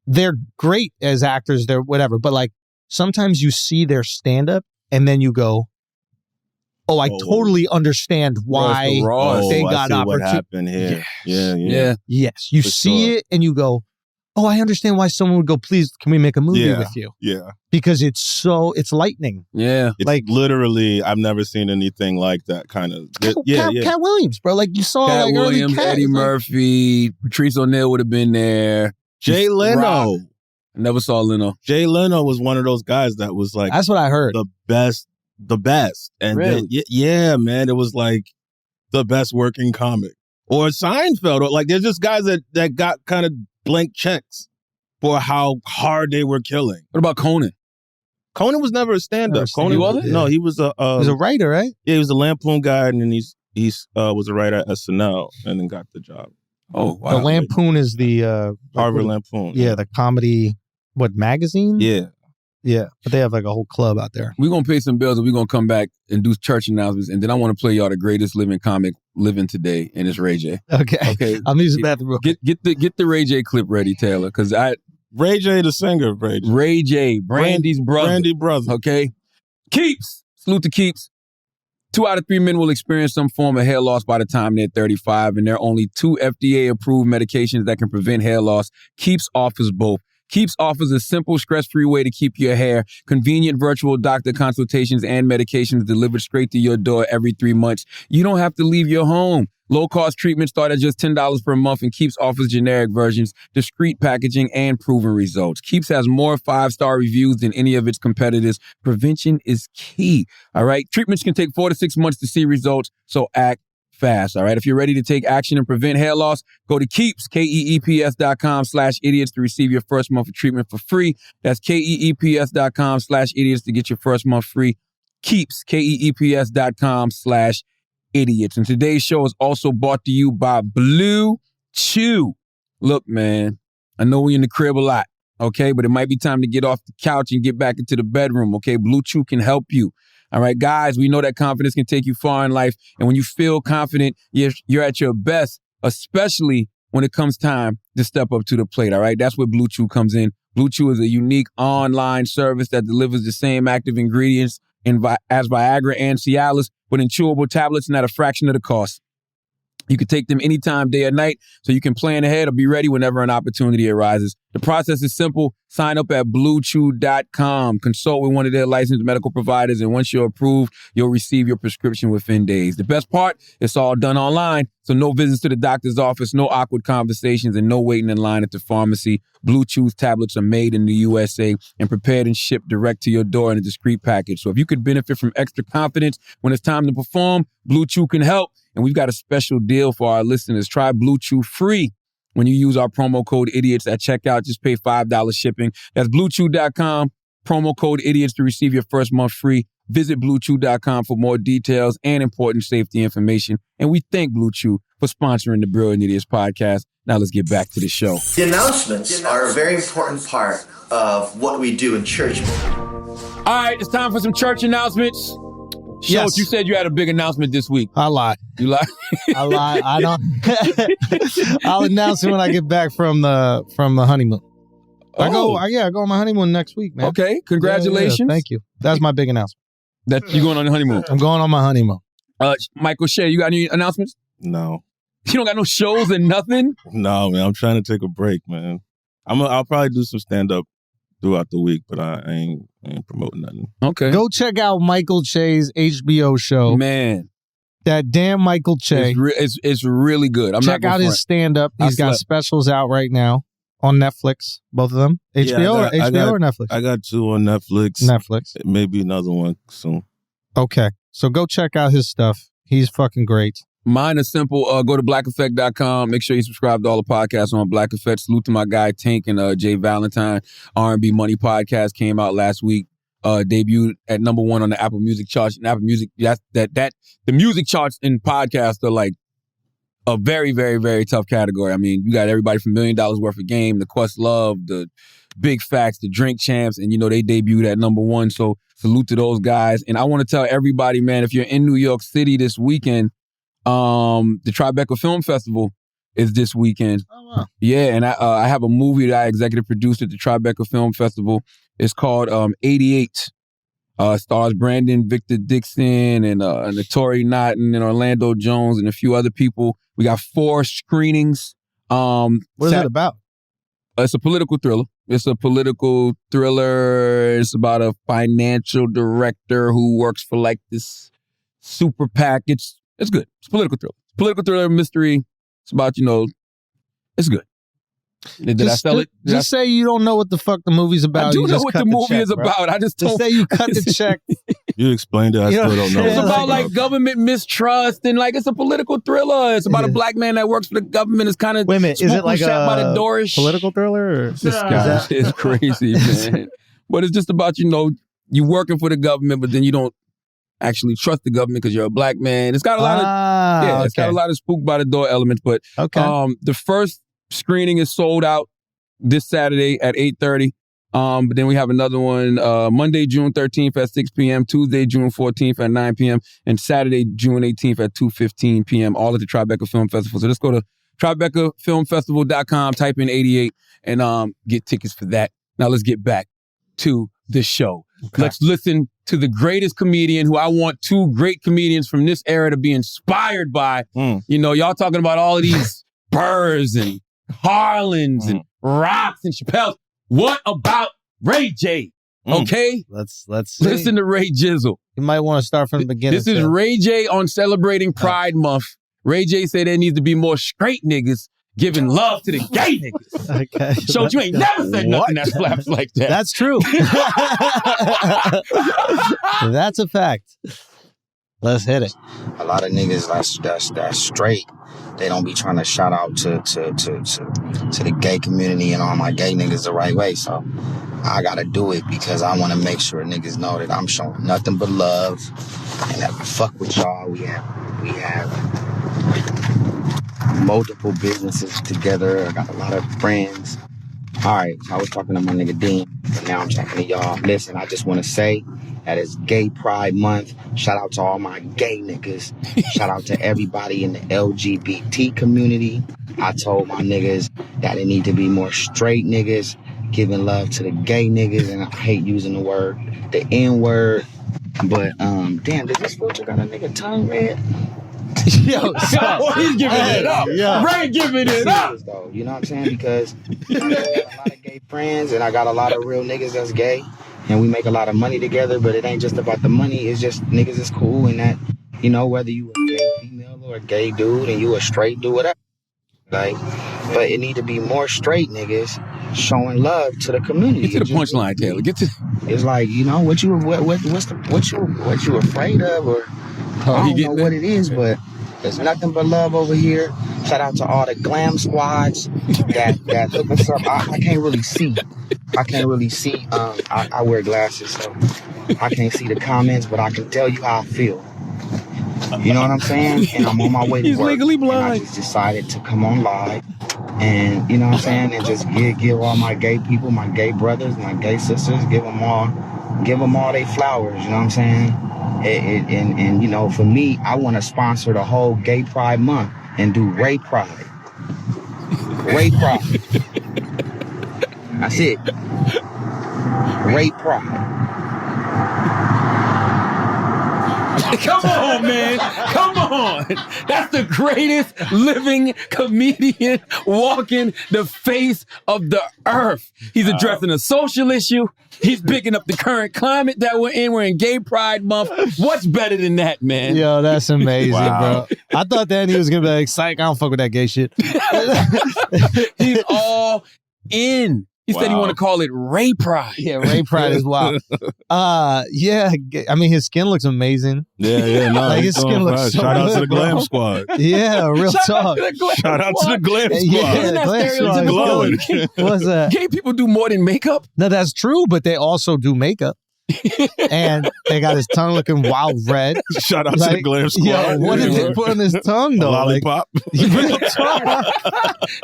they're great as actors, they're whatever, but like sometimes you see their stand up and then you go, oh, I totally understand why Ross. they I got see what opportunity. happened here. Yes. Yeah. Yes, you For see sure. it and you go, oh, I understand why someone would go, please, can we make a movie Yeah. with you? Yeah. Because it's lightning. yeah. It's Like- literally, I've never seen anything like that kind of. Cat Williams, bro. Like you saw Cat like Williams, early Cat. Eddie It's like- Murphy, Patrice O'Neal would have been there. Jay Leno. Rock. I never saw Leno. Jay Leno was one of those guys that was like That's what I heard. the best. And Really? then, yeah, man, it was like the best working comic. Or Seinfeld, or like there's just guys that got kind of blank checks for how hard they were killing. What about Conan? Conan was never a stand-up. Never Conan He wasn't? No, he was He was a writer, right? he was a Lampoon guy, and then he was a writer at SNL, and then got the job. Oh, The Lampoon is the Harvard Lampoon. Yeah, the comedy magazine? Yeah. Yeah. But they have like a whole club out there. We're going to pay some bills and we're going to come back and do church announcements. And then I want to play y'all the greatest living comic living today, and it's Ray J. Okay. Okay. I'm using the bathroom real quick. Get the Ray J clip ready, Taylor, because Ray J, the singer, Ray J. Ray J, Brandy's brother. Brandy brother. Okay. Keeps. Salute to Keeps. 2 out of 3 men will experience some form of hair loss by the time they're 35, and there are only 2 FDA-approved medications that can prevent hair loss. Keeps offers both. Keeps offers a simple, stress-free way to keep your hair, convenient virtual doctor consultations and medications delivered straight to your door every 3 months. You don't have to leave your home. Low-cost treatments start at just $10 per month, and Keeps offers generic versions, discreet packaging, and proven results. Keeps has more 5-star reviews than any of its competitors. Prevention is key, all right? Treatments can take 4 to 6 months to see results, so act fast, all right? If you're ready to take action and prevent hair loss, go to Keeps, KEEPS.com/idiots to receive your first month of treatment for free. That's KEEPS.com/idiots to get your first month free. Keeps, KEEPS.com/idiots. And today's show is also brought to you by Blue Chew. Look, man, I know we in the crib a lot, okay? But it might be time to get off the couch and get back into the bedroom, okay? Blue Chew can help you. All right, guys, we know that confidence can take you far in life. And when you feel confident, you're at your best, especially when it comes time to step up to the plate, all right? That's where Blue Chew comes in. Blue Chew is a unique online service that delivers the same active ingredients as Viagra and Cialis, but in chewable tablets and at a fraction of the cost. You can take them anytime, day or night, so you can plan ahead or be ready whenever an opportunity arises. The process is simple. Sign up at BlueChew.com. Consult with one of their licensed medical providers, and once you're approved, you'll receive your prescription within days. The best part, it's all done online, so no visits to the doctor's office, no awkward conversations, and no waiting in line at the pharmacy. Blue Chew's tablets are made in the USA and prepared and shipped direct to your door in a discreet package. So if you could benefit from extra confidence when it's time to perform, Blue Chew can help. And we've got a special deal for our listeners. Try Blue Chew free when you use our promo code IDIOTS at checkout. Just pay $5 shipping. That's BlueChew.com, promo code IDIOTS to receive your first month free. Visit BlueChew.com for more details and important safety information. And we thank Blue Chew for sponsoring the Brilliant Idiots podcast. Now let's get back to the show. The announcements are a very important part of what we do in church. All right, it's time for some church announcements. Schultz, Yes. you said you had a big announcement this week. I lie. You like? I lie. I don't. I'll announce it when I get back from the honeymoon. I go on my honeymoon next week, man. Okay, congratulations. Yeah, thank you. That's my big announcement. That you're going on the honeymoon. I'm going on my honeymoon. Michael Shea, you got any announcements? No. You don't got no shows and nothing? No, man. I'm trying to take a break, man. I'll probably do some stand-up throughout the week, but I ain't promoting nothing. Okay. Go check out Michael Che's HBO show. Man. That damn Michael Che. It's really good. Check out his stand-up. He's got specials out right now on Netflix, both of them. HBO or Netflix? I got 2 on Netflix. Netflix. Maybe another one soon. Okay. So go check out his stuff. He's fucking great. Mine is simple. Go to blackeffect.com. Make sure you subscribe to all the podcasts on Black Effect. Salute to my guy Tank and Jay Valentine. R&B Money podcast came out last week. Debuted at #1 on the Apple Music charts. And Apple Music, the music charts in podcasts are like a very, very, very tough category. I mean, you got everybody from $1 Million Worth of Game, the Questlove, the Big Facts, the Drink Champs, and they debuted at #1. So salute to those guys. And I want to tell everybody, man, if you're in New York City this weekend, the Tribeca Film Festival is this weekend. Oh, wow. Yeah, and I have a movie that I executive produced at the Tribeca Film Festival. It's called 88. Stars Brandon Victor Dixon and Naturi Naughton and Orlando Jones and a few other people. We got 4 screenings. What is it about? It's a political thriller. It's about a financial director who works for like this super PAC. It's good. It's a political thriller. Political thriller mystery. It's about, it's good. Did I sell it? Just say you don't know what the fuck the movie's about. I do know what the movie is about. I just say you cut the check. You explained it. I still don't know. It's about like government mistrust and like it's a political thriller. It's about a black man that works for the government. It's kind of wait a minute. Is it like by the door-ish. Political thriller? Or? This guy is crazy, man. But it's just about you working for the government, but then you don't actually trust the government because you're a black man. It's got a lot of it's got a lot of spook by the door elements. But the first screening is sold out this Saturday at 8:30. But then we have another one Monday, June 13th at 6 p.m., Tuesday, June 14th at 9 p.m., and Saturday, June 18th at 2:15 p.m., all at the Tribeca Film Festival. So just go to TribecaFilmFestival.com, type in 88, and get tickets for that. Now let's get back to the show. Okay. Let's listen to the greatest comedian who I want two great comedians from this era to be inspired by. You know, y'all talking about all of these Burrs and Harlans and Rocks and Chappelle's. What about Ray J? Okay? Let's listen to Ray Jizzle. You might want to start from the beginning. This is Ray J on celebrating Pride Month. Ray J said there needs to be more straight niggas giving love to the gay niggas. Okay. So you ain't never said nothing that slaps like that. That's true. That's a fact. Let's hit it. A lot of niggas that's straight, they don't be trying to shout out to the gay community and all my gay niggas the right way. So I gotta do it because I want to make sure niggas know that I'm showing nothing but love and that I fuck with y'all. We have multiple businesses together. I got a lot of friends. All right, I was talking to my nigga Dean, but now I'm talking to y'all. Listen, I just want to say that it's Gay Pride Month. Shout out to all my gay niggas. Shout out to everybody in the LGBT community. I told my niggas that it need to be more straight niggas giving love to the gay niggas, and I hate using the N-word. But damn, did this filter got a nigga tongue red? Yo, he's giving it up. Yeah. Ray giving it up. Though, you know what I'm saying? Because I got a lot of gay friends and I got a lot of real niggas that's gay, and we make a lot of money together. But it ain't just about the money. It's just niggas is cool, and that, you know, whether you a gay female or a gay dude and you a straight dude, whatever. Like, but it need to be more straight niggas showing love to the community. Get to the punchline, Taylor. Get to. It's like, you know, what you afraid of, or I don't know what it is, but there's nothing but love over here. Shout out to all the glam squads that hook us up. I can't really see. I wear glasses, so I can't see the comments, but I can tell you how I feel. You know what I'm saying? And I'm on my way to He's work. legally blind. And I just decided to come on live, and you know what I'm saying, and just give all my gay people, my gay brothers, my gay sisters, give them all their flowers. You know what I'm saying? And you know, for me, I want to sponsor the whole Gay Pride Month and do Ray Pride. Ray Pride. That's it. Ray Pride. Come on, man. Come on. That's the greatest living comedian walking the face of the earth. He's addressing a social issue. He's picking up the current climate that we're in. We're in Gay Pride Month. What's better than that, man? Yo, that's amazing, bro. I thought then he was going to be like, psych, I don't fuck with that gay shit. He's all in. He said he want to call it Ray Pride. Yeah, Ray Pride is wild. Yeah, I mean, his skin looks amazing. Yeah, no. Like, his skin looks so Shout out good, to the Glam bro. Squad. Yeah, real talk. Shout out to the Glam Squad. Yeah, the Glam Squad. Glowing. What's that? Gay people do more than makeup? No, that's true, but they also do makeup. And they got his tongue looking wild red. Shout out to the Glam Squad. Yo, what did they put on his tongue, though? A lollipop. Real talk.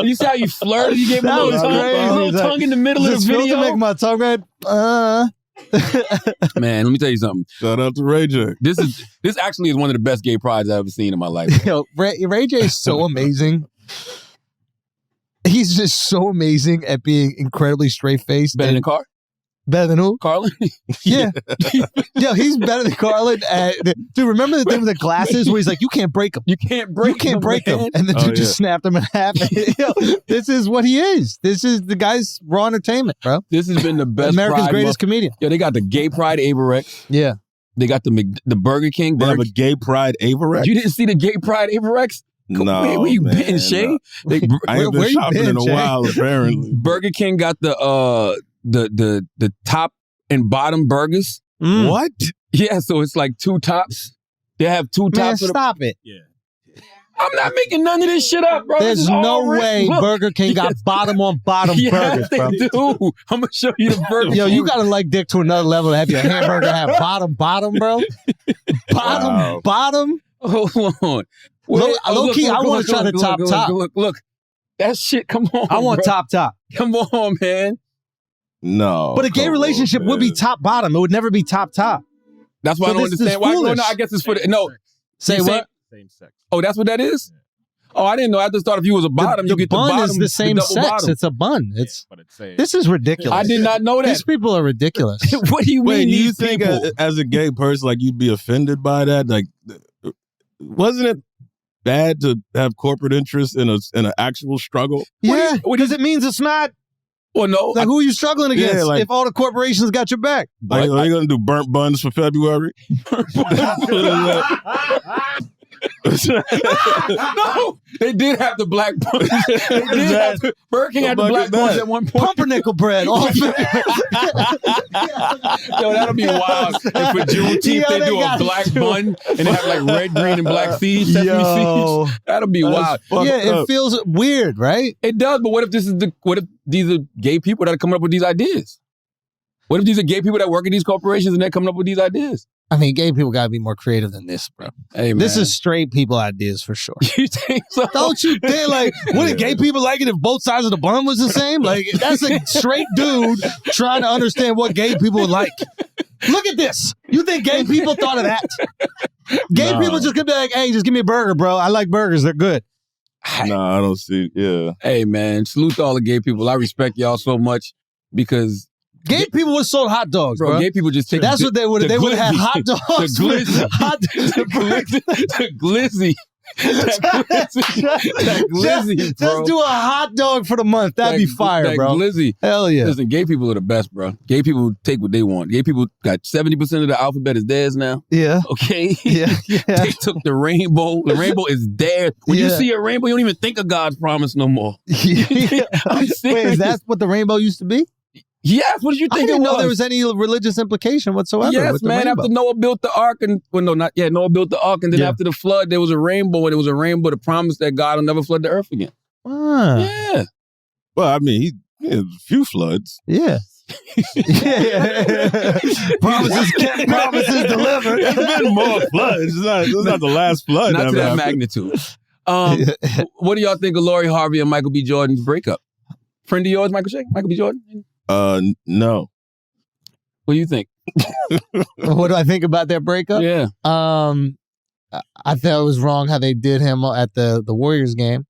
You see how you flirted? You gave him a That little was tongue, crazy. a little Like, tongue in the middle of Does the this filter video. make my tongue red? Man, let me tell you something. Shout out to Ray J. This actually is one of the best gay prides I've ever seen in my life. Yo, Ray J is so amazing. He's just so amazing at being incredibly straight-faced. Better than Carl? Better than who? Carlin? Yeah. Yo, he's better than Carlin. Dude, remember the thing with the glasses where he's like, you can't break them. You can't break them. And the dude just snapped him in half. Yo, this is what he is. This is the guy's raw entertainment, bro. This has been the best America's Pride greatest month. comedian. Yo, they got the Gay Pride Averex. Yeah. They got the Burger King. They have a Gay Pride Averex? You didn't see the Gay Pride Averex? No, where you man, been, Shay? no. They, I ain't where been you shopping been, in a Shay? while, apparently. Burger King got the top and bottom burgers. What? Yeah, so it's like two tops. They have two Man, tops. stop it. Yeah. I'm not making none of this shit up, bro. This There's is all no real. way Look, Burger King got bottom on bottom burgers, they bro. do. I'm gonna show you the burger. Yo, you gotta like dick to another level to have your hamburger have bottom, bro. Bottom. Hold on. Low key, I want to try the top. Look. That shit, come on. I want bro. top. Come on, man. No. But a gay relationship would be top bottom. It would never be top. That's why So I don't this is understand why. foolish. No, I guess it's for the no. Say You what? Same sex. Oh, that's what that is? Oh, I didn't know. I just thought if you was a bottom, The you get the bun bottom. is the same double sex. bottom. It's a bun. This is ridiculous. I did not know that. These people are ridiculous. What do you Wait, mean? do you These think people? as a gay person, like you'd be offended by that? Like, wasn't it bad to have corporate interest in an actual struggle? Yeah, because it means it's not. Well, no. Like, who are you struggling against Yeah, like- if all the corporations got your back? Like, are you gonna do burnt buns for February? No, they did have the black buns. Burger King had the black buns at one point. Pumpernickel bread. Yo, that'll be wild. If for Juneteenth they do a black bun and they have like red, green, and black seeds, sesame seeds. That'll be wild. Yeah, it feels weird, right? It does, but what if these are gay people that are coming up with these ideas? What if these are gay people that work at these corporations and they're coming up with these ideas? I mean, gay people got to be more creative than this, bro. Hey, man. This is straight people ideas for sure. You think so? Don't you think, like, wouldn't gay people like it if both sides of the bun was the same? Like, that's a straight dude trying to understand what gay people would like. Look at this. You think gay people thought of that? Gay people just could be like, hey, just give me a burger, bro. I like burgers. They're good. No, I don't see. Yeah. Hey, man, salute to all the gay people. I respect y'all so much because Gay people would sold hot dogs, bro. gay people just take That's what they would have. They would have had hot dogs. The glizzy. The glizzy. That glizzy, just bro. do a hot dog for the month. That'd be fire, that bro. Glizzy. Hell yeah. Listen, gay people are the best, bro. Gay people take what they want. Gay people got 70% of the alphabet is theirs now. Yeah. Okay? Yeah. They took the rainbow. The rainbow is theirs. When you Yeah. see a rainbow, you don't even think of God's promise no more. Yeah. I'm Wait, serious. is that what the rainbow used to be? Yes, what did you I think didn't it know was? there was any religious implication whatsoever. Yes, with the man. rainbow. After Noah built the ark, Noah built the ark, and then Yeah. after the flood, there was a rainbow, and it was a rainbow to promise that God will never flood the earth again. Ah, Yeah. Well, I mean, he had a few floods. yeah. Promises kept, promises delivered. There's been more floods. It's not the last flood. Not to ever that happened. magnitude. What do y'all think of Lori Harvey and Michael B. Jordan's breakup? Friend of yours, Michael B. Jordan? No. What do you think? What do I think about their breakup? Yeah. I thought it was wrong how they did him at the Warriors game.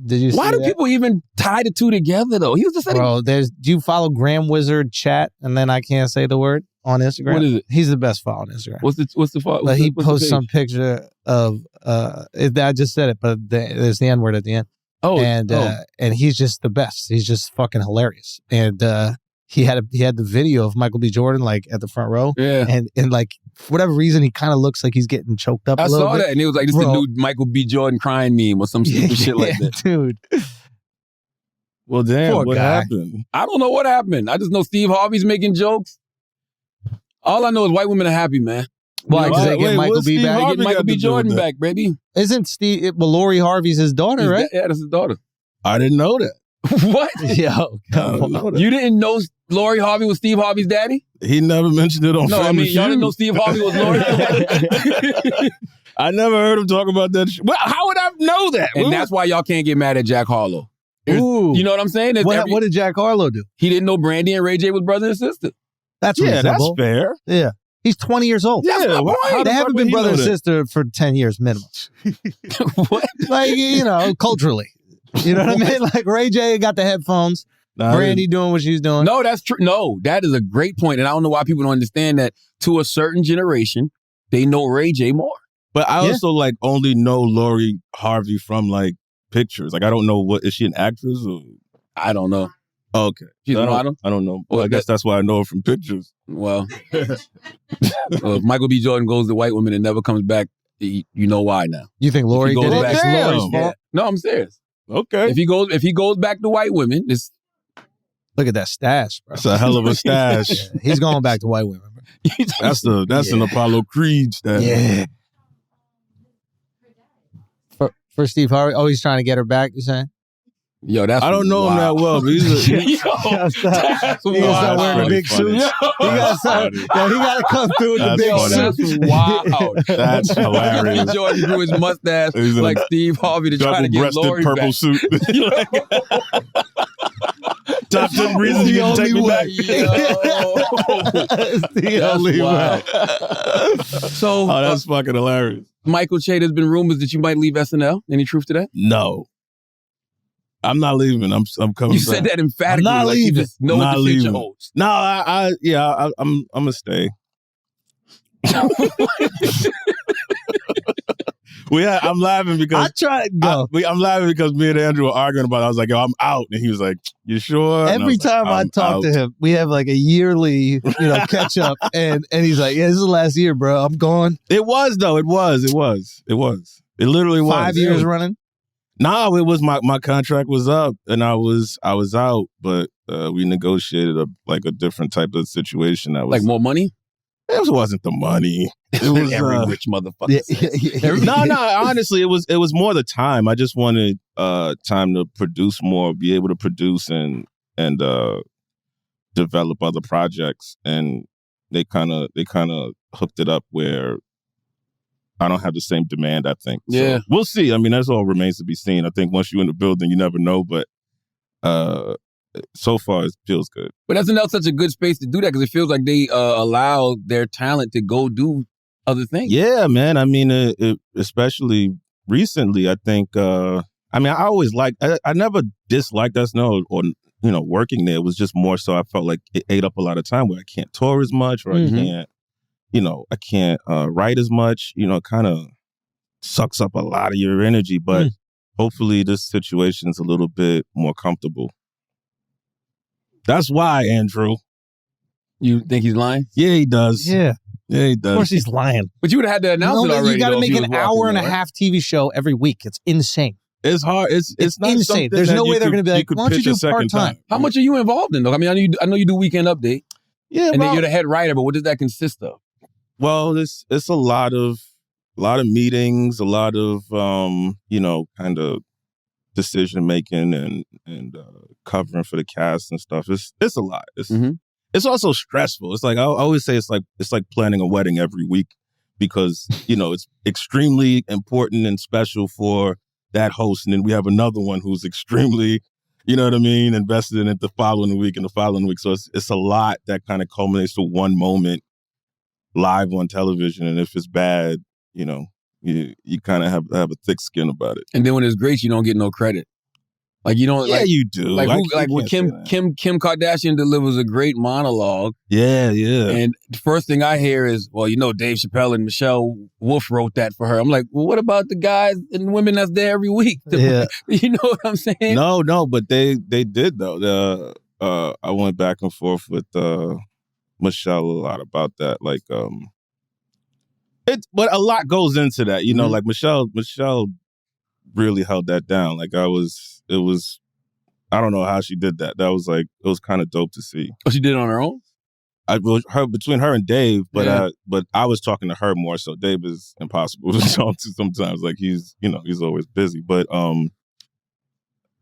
Did you? Why see do that? people even tie the two together though? He was just saying, Bro, do you follow Graham Wizard Chat and then I can't say the word on Instagram? What is it? He's the best follow on Instagram. what's the fault? But he posts some picture of I just said it, but there's the N word at the end. And he's just the best. He's just fucking hilarious. And he had the video of Michael B. Jordan like at the front row. Yeah. And like for whatever reason he kind of looks like he's getting choked up I a little saw bit. that, and it was like this is the new Michael B. Jordan crying meme or some stupid shit like that. Dude. Well, damn, Poor what guy. happened? I don't know what happened. I just know Steve Harvey's making jokes. All I know is white women are happy, man. Why? Because they get Wait, Michael what's B. Steve back. They Harvey get Michael got B. to do with Jordan that? back, baby. Isn't Lori Harvey's his daughter, His right? yeah, that's his daughter. I didn't know that. What? Yo, come on. You didn't know Lori Harvey was Steve Harvey's daddy? He never mentioned it on No, I Family mean, y'all didn't Feud. know Steve Harvey was Lori's daddy? I never heard him talk about that. Well, how would I know that? And that's why y'all can't get mad at Jack Harlow. Ooh. You know what I'm saying? There's What did Jack Harlow do? He didn't know Brandy and Ray J was brother and sister. That's yeah, that's reasonable. fair. Yeah. He's 20 years old. Yeah, my well, point. how the They fuck haven't would been he brother know and that? sister for 10 years minimum. What? Like, culturally. You know what I mean? Like Ray J got the headphones. Nah, Brandy doing what she's doing. No, that's true. No, that is a great point. And I don't know why people don't understand that to a certain generation, they know Ray J more. But I also only know Lori Harvey from pictures. I don't know is she an actress or I don't know. okay. She's a model? I don't know. Well, Well, I guess that's why I know her from pictures. Well, if Michael B. Jordan goes to white women and never comes back, you know why now. You think Lori If he did goes it? back- It's Damn. Lori's fault? No, I'm serious. Okay. If he goes back to white women, it's Look at that stash, bro. That's a hell of a stash. Yeah, he's going back to white women, bro. That's an Apollo Creed stash. Yeah. For Steve Harvey? Oh, he's trying to get her back, you saying? Yo, that's I don't know him that well, but he's a, Yo, that's He gotta start wearing the big suit. He gotta come through with the That's big funny. suit. That's wild. That's hilarious. Jordan grew his mustache He's in a like Steve Harvey to try to get double-breasted Lori purple back. suit. Top 10 reasons the you can take only me back. It's the That's only wild. way. So, Oh, that's fucking hilarious. Michael Che, there's been rumors that you might leave SNL. Any truth to that? No. I'm not leaving. I'm coming You back. said that emphatically. I'm not like you leaving. just know what Not the future leaving. holds. No, I'm gonna stay. I'm laughing I because tried go. I'm laughing because me and Andrew were arguing about it. I was like, yo, I'm out. And he was like, you sure? And I Every was like, time I "I'm talk out." to him, we have like a yearly, catch up, and he's like, "Yeah, this is the last year, bro. I'm gone. It was though. It was. It literally was. 5 years running." No, it was my contract was up and I was out, but we negotiated a different type of situation that was Like more money? it wasn't the money. It was Every rich motherfucker. says. no, honestly, it was more the time. I just wanted time to produce more, be able to produce and develop other projects, and they kind of hooked it up where I don't have the same demand, I think. Yeah. So we'll see. I mean, that's all remains to be seen. I think once you're in the building, you never know, but so far it feels good. But SNL's such a good space to do that because it feels like they allow their talent to go do other things. Yeah, man. I mean, especially recently, I think, I always I never disliked SNL or, working there. It was just more so I felt like it ate up a lot of time where I can't tour as much or I can't write as much. It kind of sucks up a lot of your energy, but hopefully this situation's a little bit more comfortable. That's why, Andrew. You think he's lying? Yeah, he does. Yeah, Yeah, he does. of course he's lying. But you would have had to announce it No, already. you got to though, if make he an was hour walking and a there, right? half TV show every week. It's insane. It's hard. It's not insane. something There's that no you way they're could- going to be like, could why don't you pitch a do second part-time? time. How much are you involved in though? I mean, I know you do Weekend Update, Yeah, and then well, you're the head writer. But what does that consist of? well, it's a lot of meetings, a lot of kind of decision making and covering for the cast and stuff. It's a lot. It's also stressful. It's like I always say it's like planning a wedding every week because it's extremely important and special for that host, and then we have another one who's extremely invested in it the following week and the following week. So it's a lot that kind of culminates to one moment live on television, and if it's bad, you kind of have a thick skin about it. And then when it's great, you don't get no credit. Like you don't. Yeah, like, you do. Like when can't say that. Kim Kardashian delivers a great monologue, Yeah. and the first thing I hear is, well, Dave Chappelle and Michelle Wolf wrote that for her. I'm like, well, what about the guys and women that's there every week? Yeah. You know what I'm saying? No, but they did though. I went back and forth with Michelle a lot about that. Like, but a lot goes into that. Like Michelle really held that down. Like I don't know how she did that. That was like, it was kind of dope to see. Oh, she did it on her own? Between her and Dave, but Yeah. but I was talking to her more. So Dave is impossible to talk to sometimes. Like he's always busy. But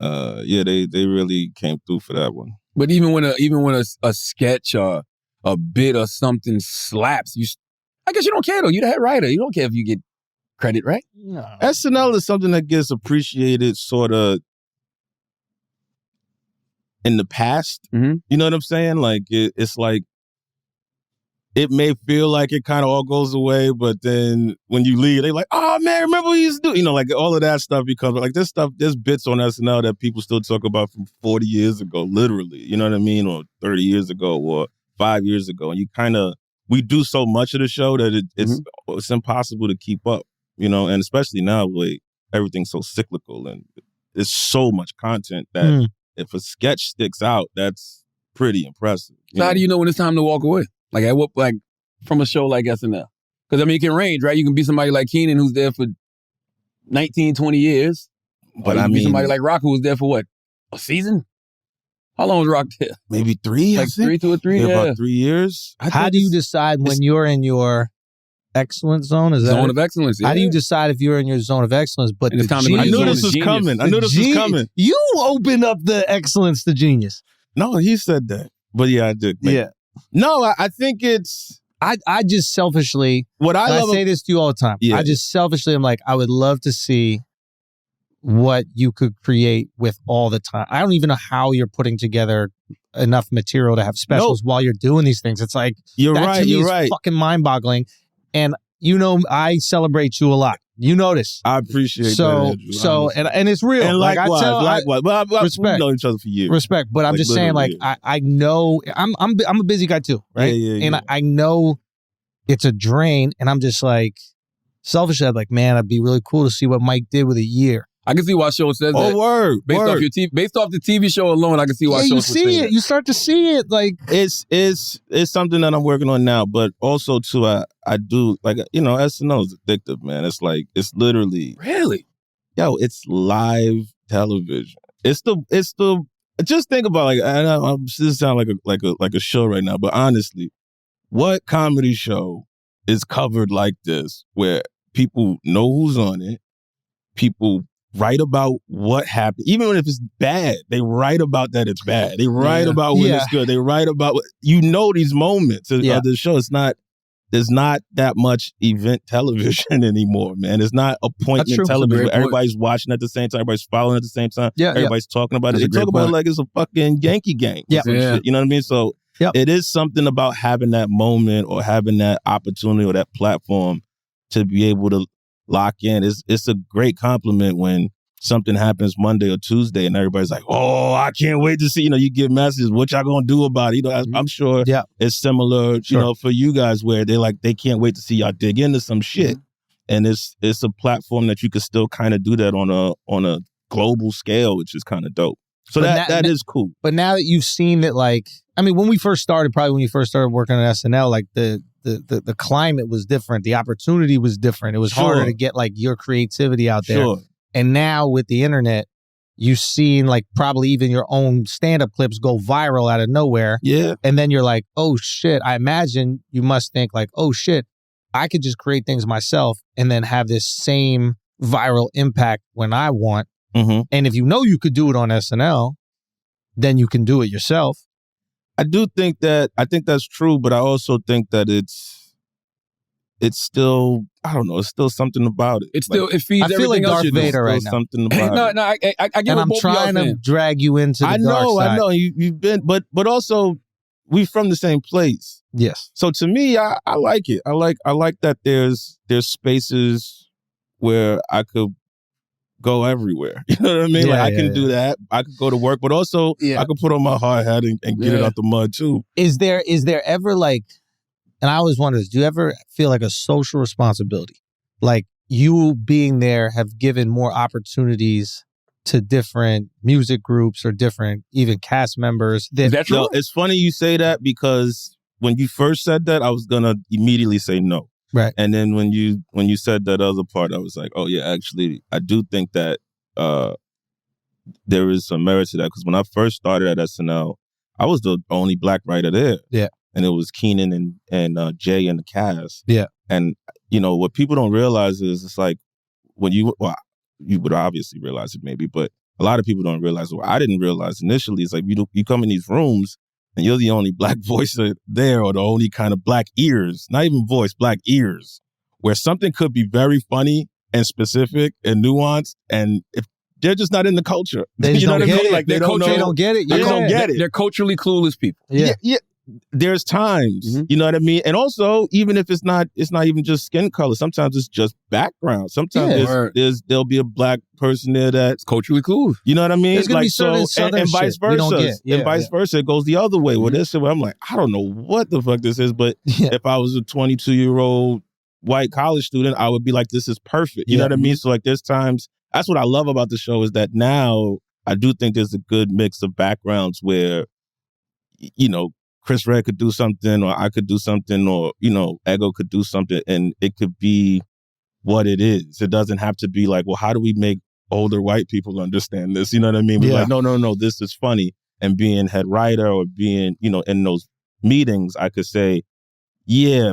they really came through for that one. But even when a sketch or a bit or something slaps, I guess you don't care though. You're the head writer. You don't care if you get credit, right? No. SNL is something that gets appreciated sort of in the past. Mhm. You know what I'm saying? Like it's like it may feel like it kind of all goes away, but then when you leave, they like, oh man, remember what you used to do? Like all of that stuff becomes like there's bits on SNL that people still talk about from 40 years ago, literally. You know what I mean? Or 30 years ago or 5 years ago. And we do so much of the show that it's impossible to keep up, and especially now where everything's so cyclical and there's so much content that if a sketch sticks out, that's pretty impressive. So how do you know when it's time to walk away? Like from a show like SNL? Because it can range, right? You can be somebody like Keenan who's there for 19, 20 years. But or you I can be mean, somebody like Rock who was there for what? A season? How long was Rock there? maybe 3, Like 2 or 3? Yeah. about 3 years. How do you decide when you're in your excellence zone? Is that Zone it? of excellence. Yeah. How do you decide if you're in your zone of excellence? But And it's the time to go to I genius, knew Zone this of was genius. coming. I knew this was coming. You opened up the excellence to genius. No, he said that. But yeah, I did. No, I think it's I just selfishly, what I and love. I say this to you all the time. Yeah. I just selfishly am like, I would love to see what you could create with all the time. I don't even know how you're putting together enough material to have specials while you're doing these things. It's like, You're that right. to me You're is right. fucking mind-boggling. And you know, I celebrate you a lot. You know this. I appreciate that. So, Andrew, honestly. and it's real. And Like, likewise, I likewise. But respect. we've known each other for years. respect, but I'm Like, just saying, like, literally, I know I'm a busy guy too, right? Yeah, And yeah. I know it's a drain, and I'm just like, selfishly, I'm like, man, it'd be really cool to see what Mike did with a year. I can see why Show says that. Oh, word. Based word. off your based off the TV show alone, I can see why Yeah, Show you would see say it. that. You start to see it. Like, It's something that I'm working on now, but also too, I do like, SNL is addictive, man. It's like, it's literally, Really? it's live television. It's the just think about, like, I know this sound like a show right now, but honestly, what comedy show is covered like this, where people know who's on it, people write about what happened, even if it's bad. They write about that it's bad. They write about when it's good. They write about these moments of the show. There's not that much event television anymore, man. It's not appointment true. television That's a where great everybody's watching at the same time, everybody's following at the same time, Yeah, everybody's talking about That's it. a They talk great about it point. like it's a fucking Yankee game. Yeah. Or some Yeah. shit, you know what I mean? So Yep. it is something about having that moment or having that opportunity or that platform to be able to lock in. It's a great compliment when something happens Monday or Tuesday and everybody's like, oh, I can't wait to see, you get messages, what y'all gonna do about it? I'm sure it's similar, for you guys where they can't wait to see y'all dig into some shit. And it's a platform that you can still kind of do that on a global scale, which is kind of dope. So But that is cool. but now that you've seen that, like, I mean, when you first started working on SNL, like the climate was different, the opportunity was different. It was harder to get like your creativity out there. Sure. And now with the internet, you've seen like probably even your own stand-up clips go viral out of nowhere. Yeah. And then you're like, oh shit, I imagine you must think like, oh shit, I could just create things myself and then have this same viral impact when I want. Mm-hmm. And if you know you could do it on SNL, then you can do it yourself. I think that's true, but I also think that it's still, I don't know, it's still something about it. It feeds I feel everything like else Darth you do. Vader right now. Something about it. No, I get And what I'm both of y'all trying to saying. drag you into the I dark side. know. You've been, but also we from the same place. Yes. So to me, I like it. I like that there's spaces where I could go everywhere. You know what I mean? Yeah, I can do that. I could go to work, but also I could put on my hard hat and get it out the mud too. Is there ever like, and I always wonder this, do you ever feel like a social responsibility? Like you being there have given more opportunities to different music groups or different even cast members. Is that true? No, it's funny you say that because when you first said that, I was gonna immediately say no. Right. And then when you said that other part, I was like, oh yeah, actually, I do think that there is some merit to that. Because when I first started at SNL, I was the only black writer there. Yeah. And it was Keenan and Jay in the cast. Yeah. And, what people don't realize is it's like when you would obviously realize it maybe, but a lot of people don't realize what I didn't realize initially. It's like you come in these rooms and you're the only black voice there or the only kind of black ears, not even voice, black ears, where something could be very funny and specific and nuanced. And if they're just not in the culture, They just you know don't what I get mean? it. Like they don't know. They don't get it. They don't get it. They're culturally clueless people. Yeah. Yeah. There's times, you know what I mean? And also, even if it's not even just skin color, sometimes it's just background. Sometimes there'll be a black person there that's culturally clueless. You know what I mean? There's gonna be certain Southern and vice shit we don't versa. get. Yeah, and vice versa, it goes the other way. Well, this shit where I'm like, I don't know what the fuck this is, but if I was a 22-year-old white college student, I would be like, this is perfect. You know what I mean? So like there's times, that's what I love about the show is that now I do think there's a good mix of backgrounds where, Chris Red could do something or I could do something or, Ego could do something and it could be what it is. It doesn't have to be like, well, how do we make older white people understand this? You know what I mean? We're like, no, this is funny. And being head writer or being, in those meetings, I could say, yeah,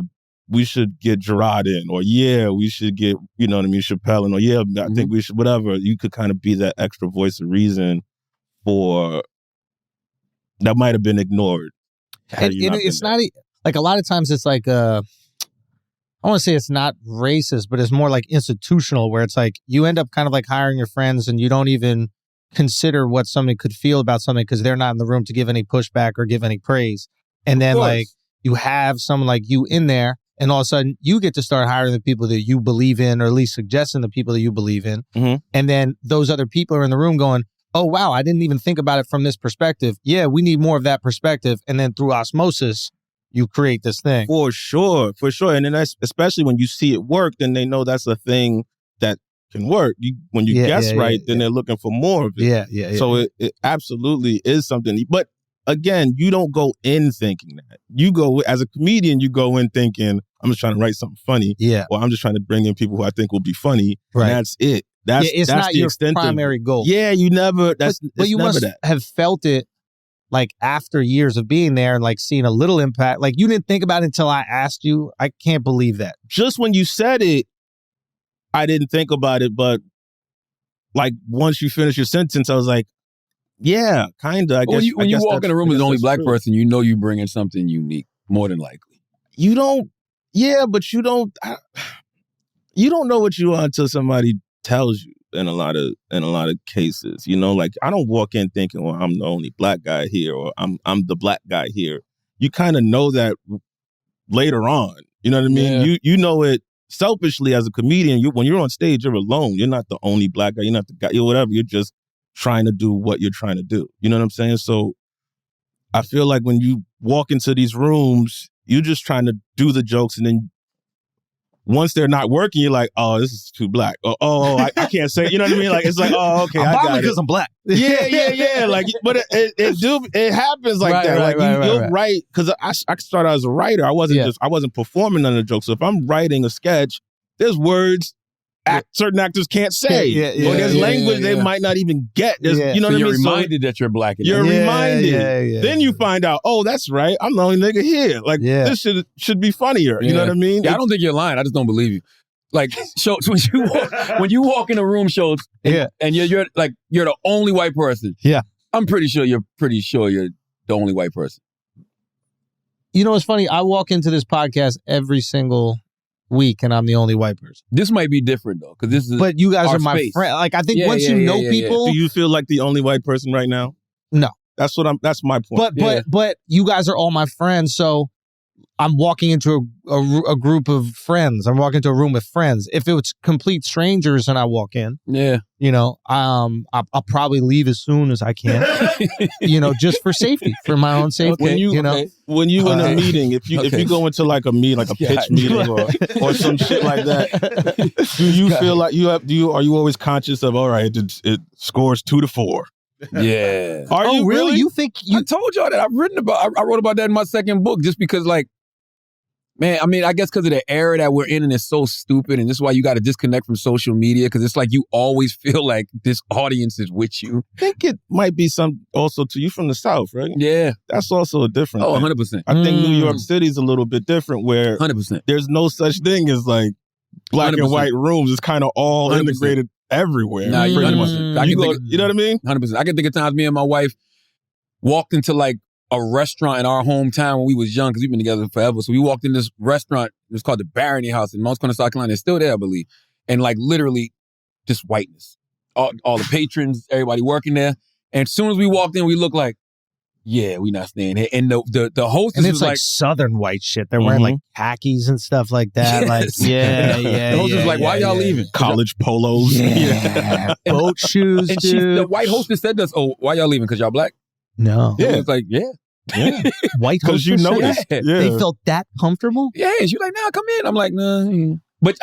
we should get Gerard in, or yeah, we should get, you know what I mean, Chappelle in, or yeah, I think we should, whatever. You could kind of be that extra voice of reason for that might have been ignored. It's not like a lot of times it's like I want to say it's not racist, but it's more like institutional, where it's like you end up kind of like hiring your friends and you don't even consider what somebody could feel about something because they're not in the room to give any pushback or give any praise. And then like you have someone like you in there, and all of a sudden you get to start hiring the people that you believe in, or at least suggesting the people that you believe in. And then those other people are in the room going, oh, wow, I didn't even think about it from this perspective. Yeah, we need more of that perspective. And then through osmosis, you create this thing. For sure. And then that's, especially when you see it work, then they know that's a thing that can work. When you guess right, then they're looking for more of it. So it absolutely is something. But again, you don't go in thinking that. You go, as a comedian, you go in thinking, I'm just trying to write something funny. Yeah. Or I'm just trying to bring in people who I think will be funny. Right. And that's it. It's not the your extent primary goal. Yeah, you never, but you must have felt it like after years of being there and like seeing a little impact. Like you didn't think about it until I asked you. I can't believe that. Just when you said it, I didn't think about it, but like once you finish your sentence, I was like, yeah, kind of. I guess When you walk in a room as the only black true. person, you know you bring in something unique, more than likely. You don't, but you don't know what you are until somebody tells you in a lot of cases. You know, like I don't walk in thinking, well, I'm the only black guy here, or I'm the black guy here. You kind of know that later on. You know what I mean? Yeah. You know it selfishly as a comedian. When you're on stage, you're alone. You're not the only black guy. You're not the guy. You're whatever. You're just trying to do what you're trying to do. You know what I'm saying? So I feel like when you walk into these rooms, you're just trying to do the jokes, and then once they're not working, you're like, oh, this is too black. I can't say it. You know what I mean? Like, it's like, oh, okay, I got it. Because I'm black. Yeah. Like, but it happens like that. You'll write, because I started out as a writer. I wasn't performing none of the jokes. So if I'm writing a sketch, there's words certain actors can't say. Or there's language they might not even get. You know so what I mean? You're reminded that you're black. You're reminded. Then you find out, oh, that's right. I'm the only nigga here. Like, this should be funnier. You know what I mean? Yeah, I don't think you're lying. I just don't believe you. Like, Schultz, when you walk in a room, Schultz, and you're the only white person. Yeah. I'm pretty sure you're the only white person. You know what's funny? I walk into this podcast every single week and I'm the only white person. This might be different though, because this is. But you guys our are my space. friend. Like, I think once you know people. Do you feel like the only white person right now? No. That's my point. But you guys are all my friends, so I'm walking into a group of friends. I'm walking into a room with friends. If it was complete strangers and I walk in, you know, I'll probably leave as soon as I can, you know, just for safety, for my own safety. When you in a meeting, if you go into like a meeting, like a pitch meeting or some shit like that, do you feel like are you always conscious of, all right, it scores 2-4? Yeah. Are you really? You think I told y'all that I wrote about that in my second book, just because, like, man, I mean, I guess because of the era that we're in and it's so stupid, and this is why you got to disconnect from social media, because it's like you always feel like this audience is with you. I think it might be some also to you from the South, right? Yeah. That's also a different thing. 100%. I think New York City's a little bit different, where 100%. There's no such thing as like black 100%. And white rooms. It's kind of all 100%. Integrated everywhere. Nah, you 100%. You know what I mean? 100%. I can think of times me and my wife walked into like a restaurant in our hometown when we was young, because we've been together forever. So we walked in this restaurant. It was called the Barony House in Mounts Corner, South Carolina. It's still there, I believe. And like literally just whiteness. All the patrons, everybody working there. And as soon as we walked in, we looked like, yeah, we not staying here. And the hostess and it's was like southern white shit. They're wearing like khakis and stuff like that. Yes. Like, The hostess was like, why y'all leaving? College polos. Yeah. Boat shoes, and dude. The white hostess said to us, oh, why y'all leaving? Because y'all black? No. Yeah. It was like, yeah. White hostess. Because you noticed. Yeah. They felt that comfortable? Yeah. And she was like, nah, come in. I'm like, nah. But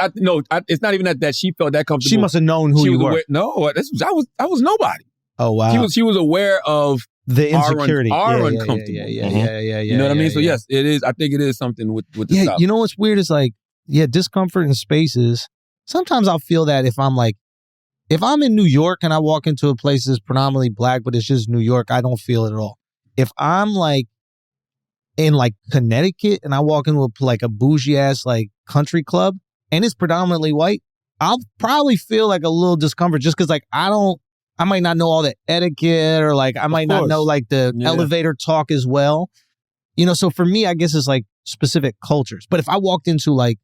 it's not even that she felt that comfortable. She must have known who you were. Aware, no, I was nobody. Oh, wow. She was aware of the insecurity. Our uncomfortable. Yeah. You know what I mean? So yes, it is. I think it is something with the South. You know what's weird is like, discomfort in spaces. Sometimes I'll feel that if I'm in New York and I walk into a place that's predominantly black, but it's just New York, I don't feel it at all. If I'm like in like Connecticut and I walk into like a bougie ass like country club and it's predominantly white, I'll probably feel like a little discomfort just because like I might not know all the etiquette or like I might not know like the elevator talk as well. You know, so for me, I guess it's like specific cultures. But if I walked into like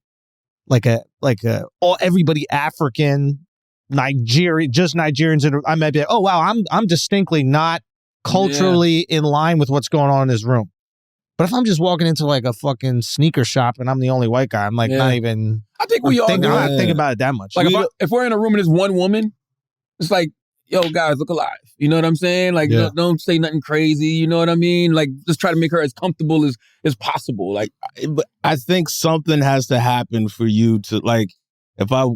everybody African, Nigerian, just Nigerians, and I might be like, oh wow, I'm distinctly not culturally in line with what's going on in this room. But if I'm just walking into like a fucking sneaker shop and I'm the only white guy, I'm like not even. I think we all I'm not thinking about it that much. Like if we're in a room and there's one woman, it's like, yo, guys, look alive. You know what I'm saying? Like, don't say nothing crazy. You know what I mean? Like, just try to make her as comfortable as possible. Like, but I think something has to happen for you to like. If I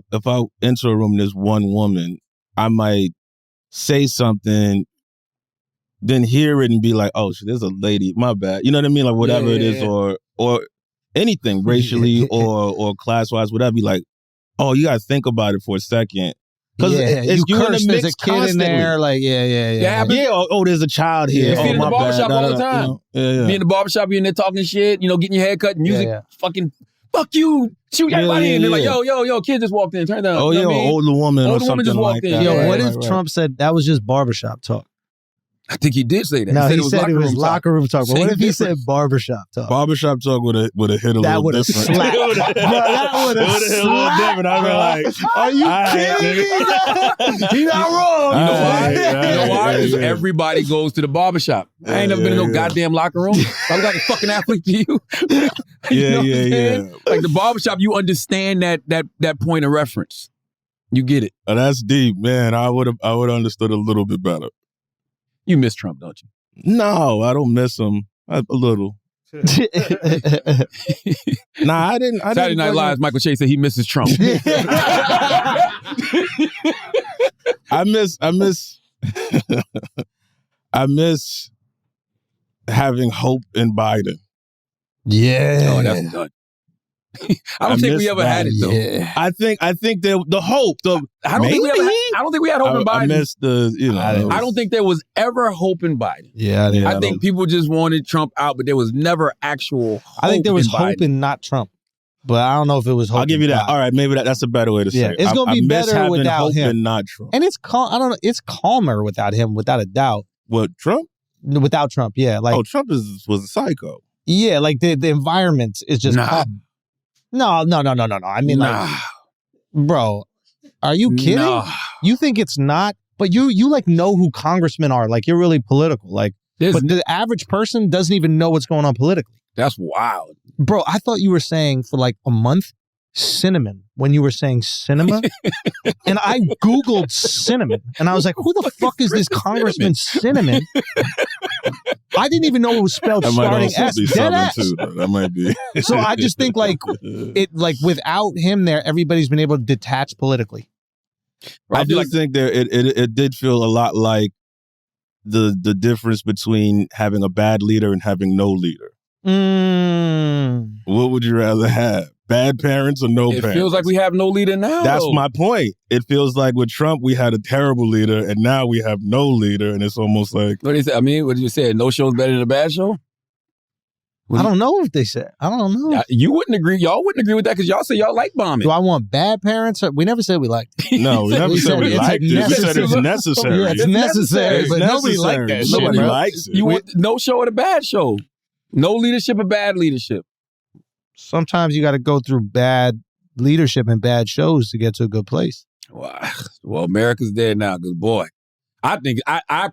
enter a room and there's one woman, I might say something, then hear it and be like, oh, shit, there's a lady. My bad. You know what I mean? Like whatever it is, or anything racially or class wise, whatever. Be like, oh, you gotta think about it for a second. Because you cursed there's a kid in there, like there's a child here. Be in the barbershop all the time. Be in the barbershop, be in there talking shit, getting your hair cut, music, fucking fuck you, shoot everybody in. They're like, yo, kid just walked in, turn down. Oh, older woman or something just walked like in. that. Yo, what if Trump said that was just barbershop talk? I think he did say that. No, he said it was locker room talk. But what if he said barbershop talk? Barbershop talk would have hit a that little different. Slapped. Bro, that would have hit a little different. I'd be like, are you kidding me? He's not wrong. You know why? You know why? Because everybody goes to the barbershop. I ain't never been in no goddamn locker room. I look like a fucking athlete to you. Yeah. Like the barbershop, you understand that point of reference. You get it. Oh, that's deep, man. I would have understood a little bit better. You miss Trump, don't you? No, I don't miss him. A little. Nah, I didn't. Saturday Night Live, Michael Che said he misses Trump. I miss having hope in Biden. Yeah. Oh, that's done. I don't think we ever had it though. Yeah. I think the hope. I don't think we had hope in Biden. I missed I don't think there was ever hope in Biden. Yeah, I think people just wanted Trump out, but there was never actual hope. I think there was in hope Biden. in not Trump, but I don't know if it was hope. I'll give you that. Biden. All right, maybe that's a better way to say it. It's gonna be better without hope him. and not Trump. And it's calm. I don't know. It's calmer without him, without a doubt. What, Trump? Without Trump, yeah. Like, Trump was a psycho. Yeah, like the environment is just calm. No. I mean, like, bro, are you kidding? Nah. You think it's not? But you like know who congressmen are. Like, you're really political. Like, but the average person doesn't even know what's going on politically. That's wild. Bro, I thought you were saying for like a month cinnamon when you were saying cinema. And I Googled cinnamon and I was like, who the fuck is this Congressman Cinnamon? I didn't even know it was spelled That might starting also S. be Dead Southern ass. too, though. That might be. So I just think like without him there, everybody's been able to detach politically. I do think there it did feel a lot like the difference between having a bad leader and having no leader. What would you rather have? Bad parents or no parents? It feels like we have no leader now. That's my point. It feels like with Trump, we had a terrible leader, and now we have no leader, and it's almost like... What do you say? I mean, what did you say? No show's better than a bad show? I don't know if they said. I don't know. You wouldn't agree. Y'all wouldn't agree with that because y'all say y'all like bombing. Do I want bad parents? We never said we liked it. No, we never said we liked it. We said it's necessary. Yeah, it's necessary, but nobody liked that shit, Nobody bro. likes it. You want no show or a bad show. No leadership or bad leadership. Sometimes you got to go through bad leadership and bad shows to get to a good place. Well, America's dead now because, boy, I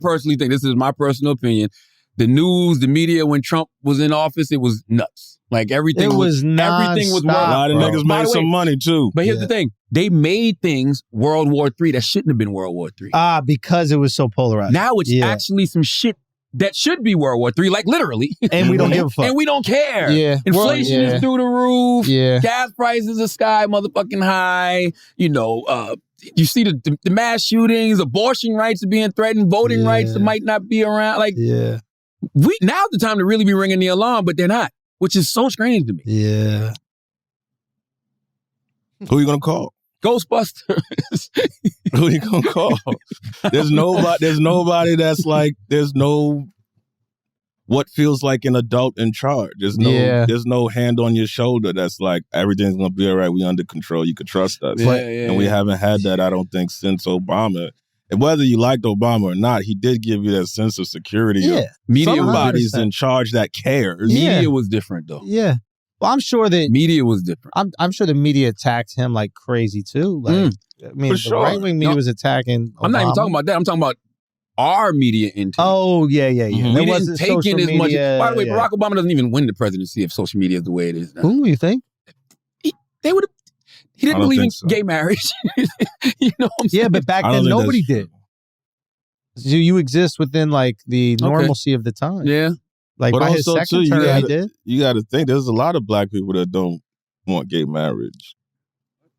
personally think, this is my personal opinion, the news, the media, when Trump was in office, it was nuts. Like everything was everything was A lot of niggas made some money too. But here's the thing. They made things World War III that shouldn't have been World War III. Because it was so polarized. Now it's actually some shit that should be World War III, like literally. And we don't give a fuck. And we don't care. Yeah. Inflation is through the roof. Yeah. Gas prices are sky motherfucking high. You know, you see the mass shootings, abortion rights are being threatened, voting rights that might not be around. Like, now's the time to really be ringing the alarm, but they're not, which is so strange to me. Yeah. Who are you going to call? Ghostbusters. Who are you going to call? There's nobody that's like, there's no... what feels like an adult in charge. There's no hand on your shoulder that's like, everything's going to be all right. We under control. You can trust us. And we haven't had that, I don't think, since Obama. And whether you liked Obama or not, he did give you that sense of security. Yeah. Somebody's in charge that cares. Media was different, though. Yeah. Well, I'm sure that media was different. I'm sure the media attacked him like crazy too. Like, I mean, the right-wing media was attacking Obama. I'm not even talking about that. I'm talking about our media intake. Oh, yeah. Mm-hmm. There We wasn't didn't take in as much. media, By the way, Barack Obama doesn't even win the presidency if social media is the way it is now. Who you think? He didn't believe in gay marriage. You know what I'm saying? Yeah, but back then nobody did. So you exist within like the normalcy of the time. Yeah. Like but by his also, second too, term, he did. You got to think there's a lot of black people that don't want gay marriage.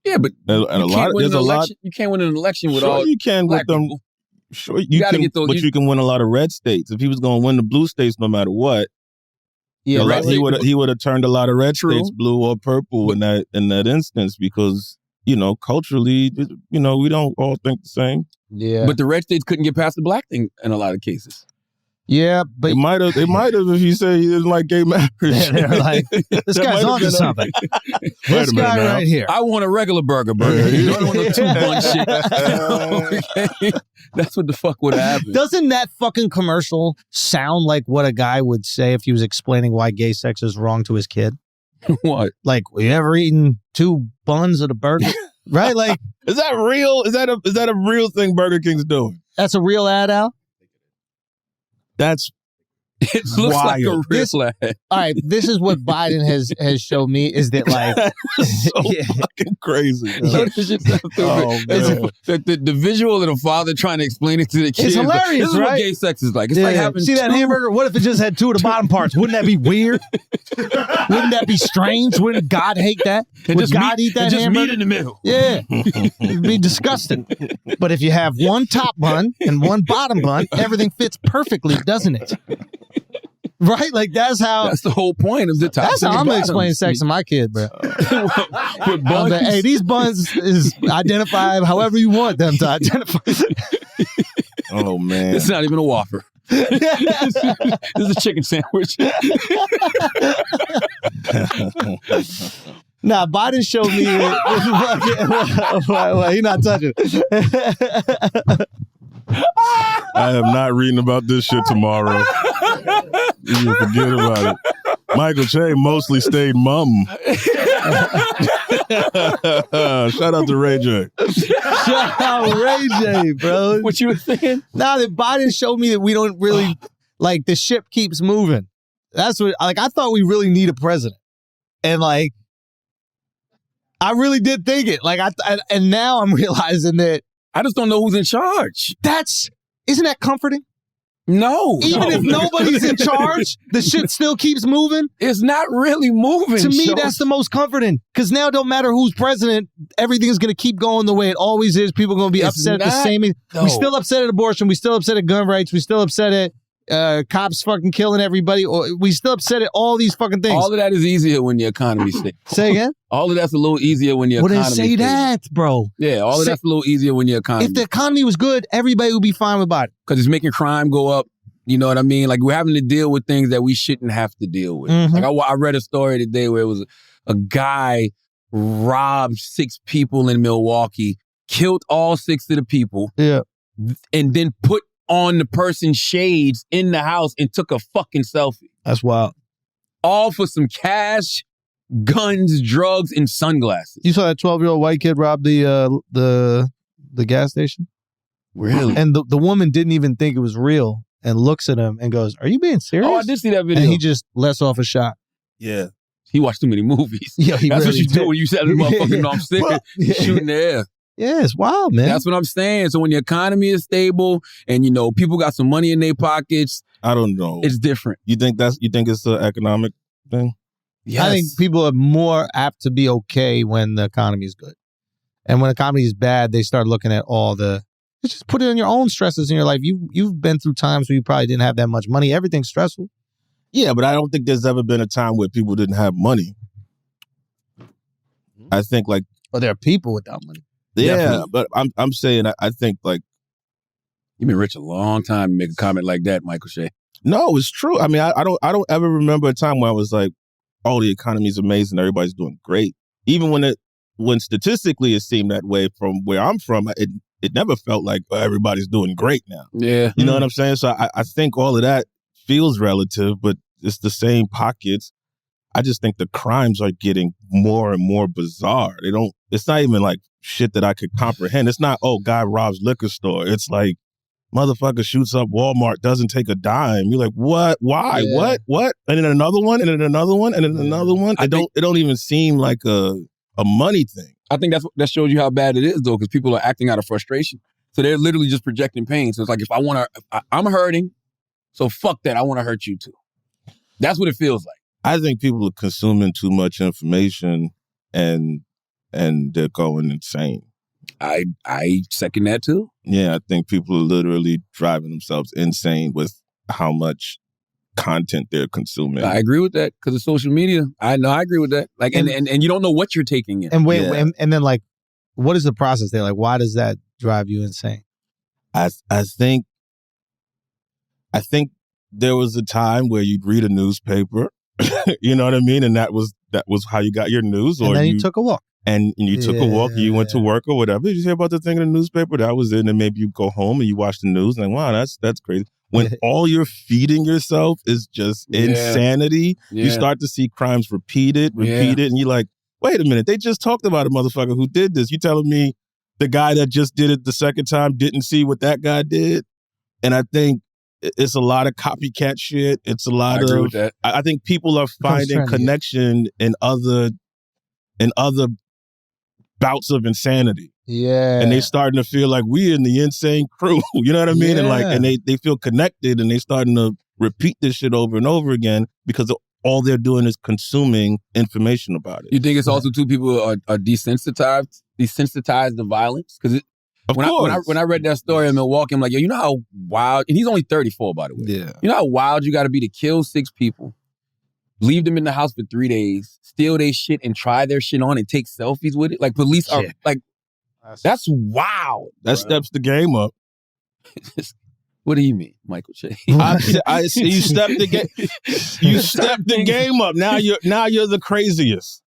Yeah, but and a lot, there's a lot. You can't win an election with Sure, all you can black with them. people. Sure, you gotta can, get those. but you can win a lot of red states. If he was going to win the blue states, no matter what, yeah, he would have turned a lot of red states blue or purple in that instance because culturally, we don't all think the same. Yeah, but the red states couldn't get past the black thing in a lot of cases. Yeah, but it might have if you say he didn't like gay marriage. They're like, this guy's onto something. This guy right here. I want a regular burger. You don't want no 2-bun shit. Okay? That's what the fuck would happen. Doesn't that fucking commercial sound like what a guy would say if he was explaining why gay sex is wrong to his kid? What? Like, we ever eaten 2 buns of the burger? Right? Like, is that real? Is that a real thing Burger King's doing? That's a real ad, Al? It looks like a real ad. All right, this is what Biden has shown me is that like fucking crazy. The visual of the father trying to explain it to the kids. It's hilarious, This is right? what gay sex is like. It's like having see that hamburger? What if it just had 2 of the bottom parts? Wouldn't that be weird? Wouldn't that be strange? Wouldn't God hate that? Would God eat that just hamburger? meat in the middle. Yeah, it'd be disgusting. But if you have 1 top bun and 1 bottom bun, everything fits perfectly, doesn't it? Right? Like that's the whole point of the top. That's how I'm gonna explain sex to my kid, bro. With buns. Like, hey, these buns is identified however you want them to identify. Oh man, it's not even a Whopper. This is a chicken sandwich. Nah, Biden showed me. Well, you're not touching. I am not reading about this shit tomorrow. You can forget about it. Michael Che mostly stayed mum. Shout out to Ray J. Shout out Ray J, bro. What you were saying? Now that Biden showed me that we don't really like the ship keeps moving. That's what I thought we really need a president, and like I really did think it. Like and now I'm realizing that I just don't know who's in charge. Isn't that comforting? No. Even if nobody's in charge, the shit still keeps moving. It's not really moving. To me, that's the most comforting. Because now it don't matter who's president, everything's going to keep going the way it always is. People are going to be upset at the same. We still upset at abortion. We still upset at gun rights. We still upset at cops fucking killing everybody. Or we still upset at all these fucking things. All of that is easier when the economy's stable. Say again? All of that's a little easier when the economy. Well, then say that, bro. Yeah, all of that's a little easier when the economy. If the economy was good, everybody would be fine with Biden. Because it's making crime go up. You know what I mean? Like we're having to deal with things that we shouldn't have to deal with. Mm-hmm. Like I read a story today where it was a guy robbed 6 people in Milwaukee, killed all 6 of the people, and then put on the person's shades in the house and took a fucking selfie. That's wild. All for some cash, guns, drugs, and sunglasses. You saw that 12-year-old white kid rob the gas station? Really? And the woman didn't even think it was real and looks at him and goes, "Are you being serious?" Oh, I did see that video. And he just lets off a shot. Yeah. He watched too many movies. Yeah, That's really what you did. do when you set him motherfucking off stick and shooting the air. Yeah, it's wild, man. That's what I'm saying. So when the economy is stable and, people got some money in their pockets. I don't know. It's different. You think it's an economic thing? Yes. I think people are more apt to be okay when the economy is good. And when the economy is bad, they start looking at all the... Just put it on your own stresses in your life. You've been through times where you probably didn't have that much money. Everything's stressful. Yeah, but I don't think there's ever been a time where people didn't have money. I think like... Well, there are people without money. Yeah, Definitely. but I'm saying I think like... You've been rich a long time to make a comment like that, Michael Che. No, it's true. I mean, I don't ever remember a time where I was like, oh, the economy's amazing, everybody's doing great. Even when statistically it seemed that way from where I'm from, it never felt like everybody's doing great now. Yeah. You know what I'm saying? So I think all of that feels relative, but it's the same pockets. I just think the crimes are getting more and more bizarre. It's not even like shit that I could comprehend. It's not, oh, guy robs liquor store. It's like, motherfucker shoots up Walmart, doesn't take a dime. You're like, what? Why? Yeah. What? And then another one, and then another one, and then another one. It don't even seem like a money thing. I think that shows you how bad it is, though, because people are acting out of frustration. So they're literally just projecting pain. So it's like, if I'm hurting, so fuck that. I want to hurt you too. That's what it feels like. I think people are consuming too much information and they're going insane. I second that too. Yeah, I think people are literally driving themselves insane with how much content they're consuming. I agree with that because of social media. I agree with that. Like, and you don't know what you're taking in. And wait, and then like, what is the process there? Like, why does that drive you insane? I think there was a time where you'd read a newspaper, you know what I mean, and that was how you got your news. And then you took a walk. And you took a walk, and you went to work or whatever. Did you hear about the thing in the newspaper? That was it. And then maybe you go home and you watch the news and like, wow, that's crazy. When all you're feeding yourself is just insanity, you start to see crimes repeated, and you're like, wait a minute, they just talked about a motherfucker who did this. You telling me the guy that just did it the second time didn't see what that guy did? And I think it's a lot of copycat shit. It's a lot agree with that. I think people are finding connection in other bouts of insanity. Yeah. And they starting to feel like we in the insane crew. You know what I mean? Yeah. And they feel connected, and they starting to repeat this shit over and over again because all they're doing is consuming information about it. You think it's also too people are desensitized to violence? Because when I read that story in Milwaukee, I'm like, yo, you know how wild, and he's only 34, by the way. Yeah. You know how wild you got to be to kill 6 people, leave them in the house for 3 days, steal their shit and try their shit on and take selfies with it? Like, police are like, that's wild. That steps the game up. What do you mean, Michael Che? I see you stepped the game. You stepped the game up. Now you're the craziest.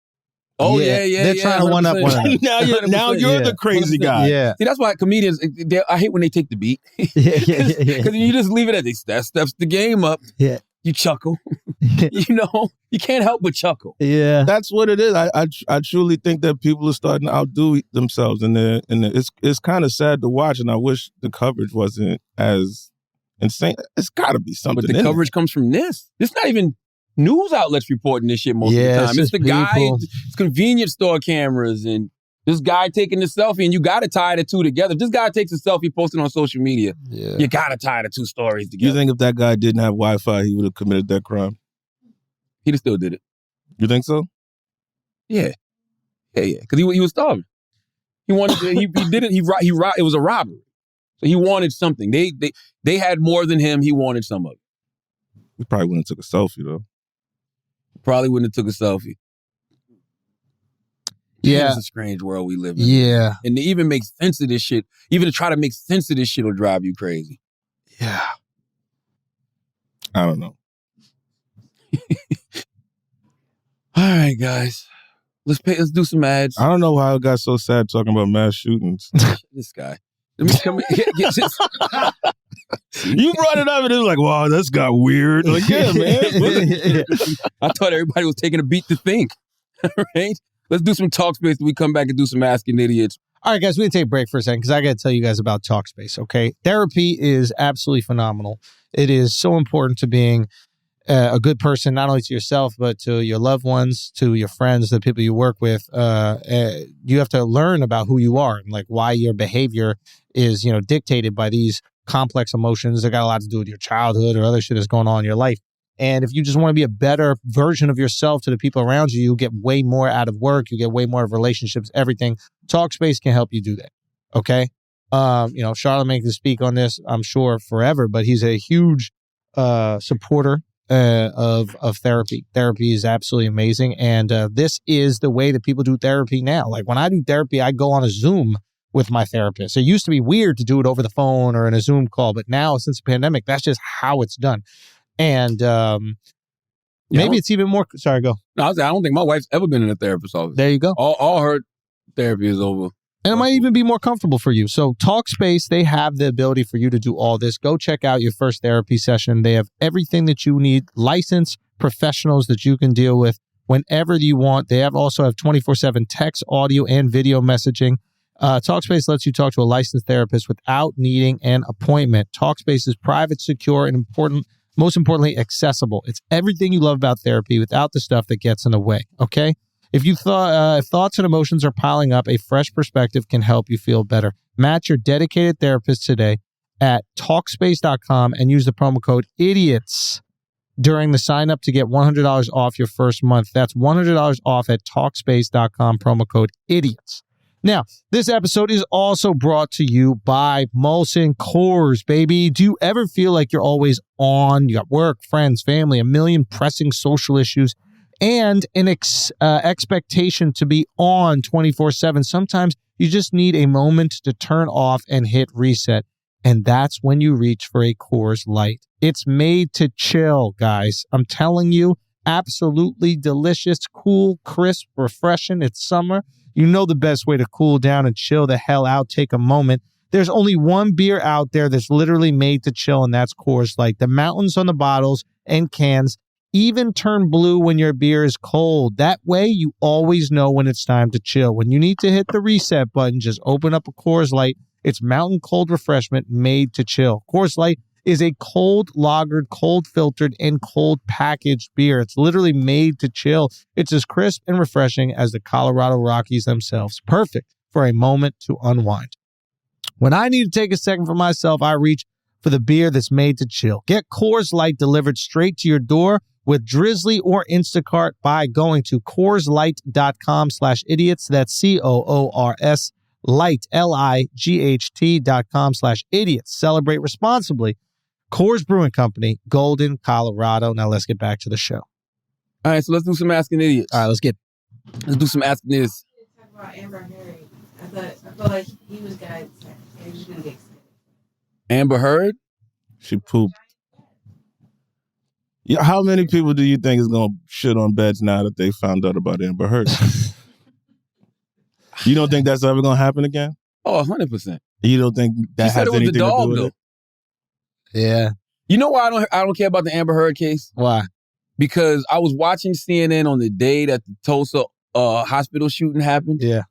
Oh yeah. They're trying to one up one another. now you're the crazy guy. Yeah. See, that's why comedians, I hate when they take the beat. Because you just leave it at that steps the game up. Yeah. You chuckle. You can't help but chuckle. Yeah. That's what it is. I truly think that people are starting to outdo themselves, and it's kind of sad to watch. And I wish the coverage wasn't as insane. It's got to be something. But the coverage comes from this. It's not even news outlets reporting this shit most of the time. It's the guy. It's convenience store cameras and this guy taking the selfie, and you got to tie the two together. If this guy takes a selfie, posted on social media, you got to tie the two stories together. You think if that guy didn't have Wi-Fi, he would have committed that crime? He'd have still did it. You think so? Yeah. Because he was starving. He wanted. He did it. He it was a robbery. So he wanted something. They had more than him. He wanted some of it. He probably wouldn't have took a selfie though. Probably wouldn't have took a selfie. Yeah. It's a strange world we live in. Yeah. And to even make sense of this shit, even to try to make sense of this shit will drive you crazy. Yeah. I don't know. All right, guys. Let's do some ads. I don't know how it got so sad talking about mass shootings. This guy. Let me come get this. You brought it up and it was like, wow, that's got weird. Like, yeah, man. I thought everybody was taking a beat to think. All right? Let's do some Talkspace when we come back and do some Asking Idiots. All right, guys, we're going to take a break for a second because I got to tell you guys about Talkspace, okay? Therapy is absolutely phenomenal. It is so important to being a good person, not only to yourself, but to your loved ones, to your friends, the people you work with. You have to learn about who you are and like why your behavior is, dictated by these complex emotions that got a lot to do with your childhood or other shit that's going on in your life. And if you just want to be a better version of yourself to the people around you, you get way more out of work, you get way more of relationships, everything. Talkspace can help you do that. Okay. Charlamagne can speak on this, I'm sure, forever, but he's a huge supporter of therapy. Therapy is absolutely amazing. And this is the way that people do therapy now. Like when I do therapy, I go on a Zoom with my therapist. It used to be weird to do it over the phone or in a Zoom call, but now since the pandemic, that's just how it's done. And maybe it's even more. Sorry, go. No, I don't think my wife's ever been in a therapist's office. There you go. All her therapy is over. And it might even be more comfortable for you. So Talkspace, they have the ability for you to do all this. Go check out your first therapy session. They have everything that you need, licensed professionals that you can deal with whenever you want. They also have 24/7 text, audio, and video messaging. Talkspace lets you talk to a licensed therapist without needing an appointment. Talkspace is private, secure, and most importantly, accessible. It's everything you love about therapy without the stuff that gets in the way, okay? If thoughts and emotions are piling up, a fresh perspective can help you feel better. Match your dedicated therapist today at Talkspace.com and use the promo code IDIOTS during the sign up to get $100 off your first month. That's $100 off at Talkspace.com, promo code IDIOTS. Now, this episode is also brought to you by Molson Coors, baby. Do you ever feel like you're always on? You got work, friends, family, a million pressing social issues, and an expectation to be on 24/7. Sometimes you just need a moment to turn off and hit reset. And that's when you reach for a Coors Light. It's made to chill, guys. I'm telling you, absolutely delicious, cool, crisp, refreshing. It's summer. You know the best way to cool down and chill the hell out. Take a moment. There's only one beer out there that's literally made to chill, and that's Coors Light. The mountains on the bottles and cans even turn blue when your beer is cold. That way, you always know when it's time to chill. When you need to hit the reset button, just open up a Coors Light. It's mountain cold refreshment made to chill. Coors Light is a cold lagered, cold filtered, and cold packaged beer. It's literally made to chill. It's as crisp and refreshing as the Colorado Rockies themselves. Perfect for a moment to unwind. When I need to take a second for myself, I reach for the beer that's made to chill. Get Coors Light delivered straight to your door with Drizzly or Instacart by going to CoorsLight.com/idiots. That's COORS Light, LIGHT.com/idiots. Celebrate responsibly. Coors Brewing Company, Golden, Colorado. Now let's get back to the show. All right, so let's do some Asking Idiots. All right, let's do some Asking Idiots. Talk about Amber Heard. I feel like he was gonna get extended. Amber Heard? She pooped. Yeah, how many people do you think is gonna shit on beds now that they found out about Amber Heard? You don't think that's ever gonna happen again? Oh, 100%. You don't think that has anything to do with it? Yeah. You know why I don't care about the Amber Heard case? Why? Because I was watching CNN on the day that the Tulsa hospital shooting happened. Yeah.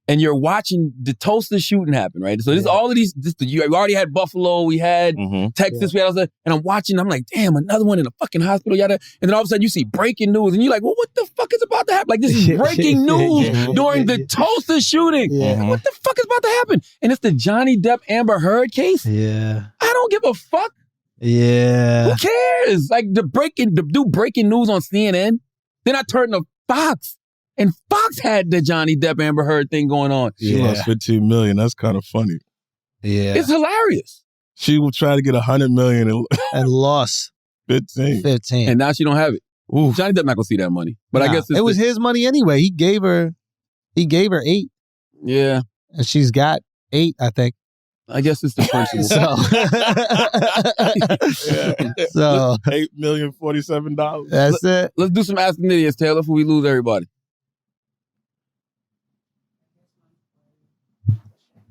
And you're watching the Tulsa shooting happen, right? So this all of these. You already had Buffalo, we had Texas, we had all that, and I'm watching. I'm like, damn, another one in a fucking hospital, yada. And then all of a sudden, you see breaking news, and you're like, well, what the fuck is about to happen? Like this is breaking news during the Tulsa shooting. Yeah. What the fuck is about to happen? And it's the Johnny Depp Amber Heard case. Yeah. I don't give a fuck. Yeah. Who cares? Like the do breaking news on CNN. Then I turned to Fox. And Fox had the Johnny Depp Amber Heard thing going on. She lost $15 million. That's kind of funny. Yeah. It's hilarious. She will try to get $100 million and lost 15. And now she don't have it. Ooh. Johnny Depp not gonna see that money. But I guess it was his money anyway. He gave her 8. Yeah. And she's got 8, I think. I guess it's the principle. So $8,047,000. That's it. Let's do some Asking Idiots, Taylor, before we lose everybody.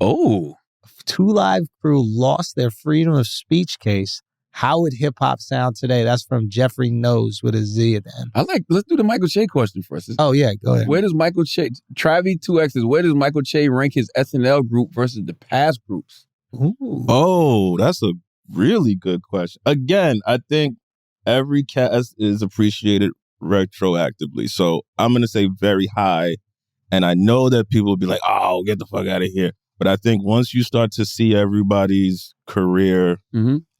Oh. 2 Live Crew lost their freedom of speech case. How would hip hop sound today? That's from Jeffrey Knows with a Z at the end. Let's do the Michael Che question first. Oh, yeah, go ahead. Where does Michael Che, Travi2X, where does Michael Che rank his SNL group versus the past groups? Ooh. Oh, that's a really good question. Again, I think every cast is appreciated retroactively. So I'm going to say very high. And I know that people will be like, oh, get the fuck out of here. But I think once you start to see everybody's career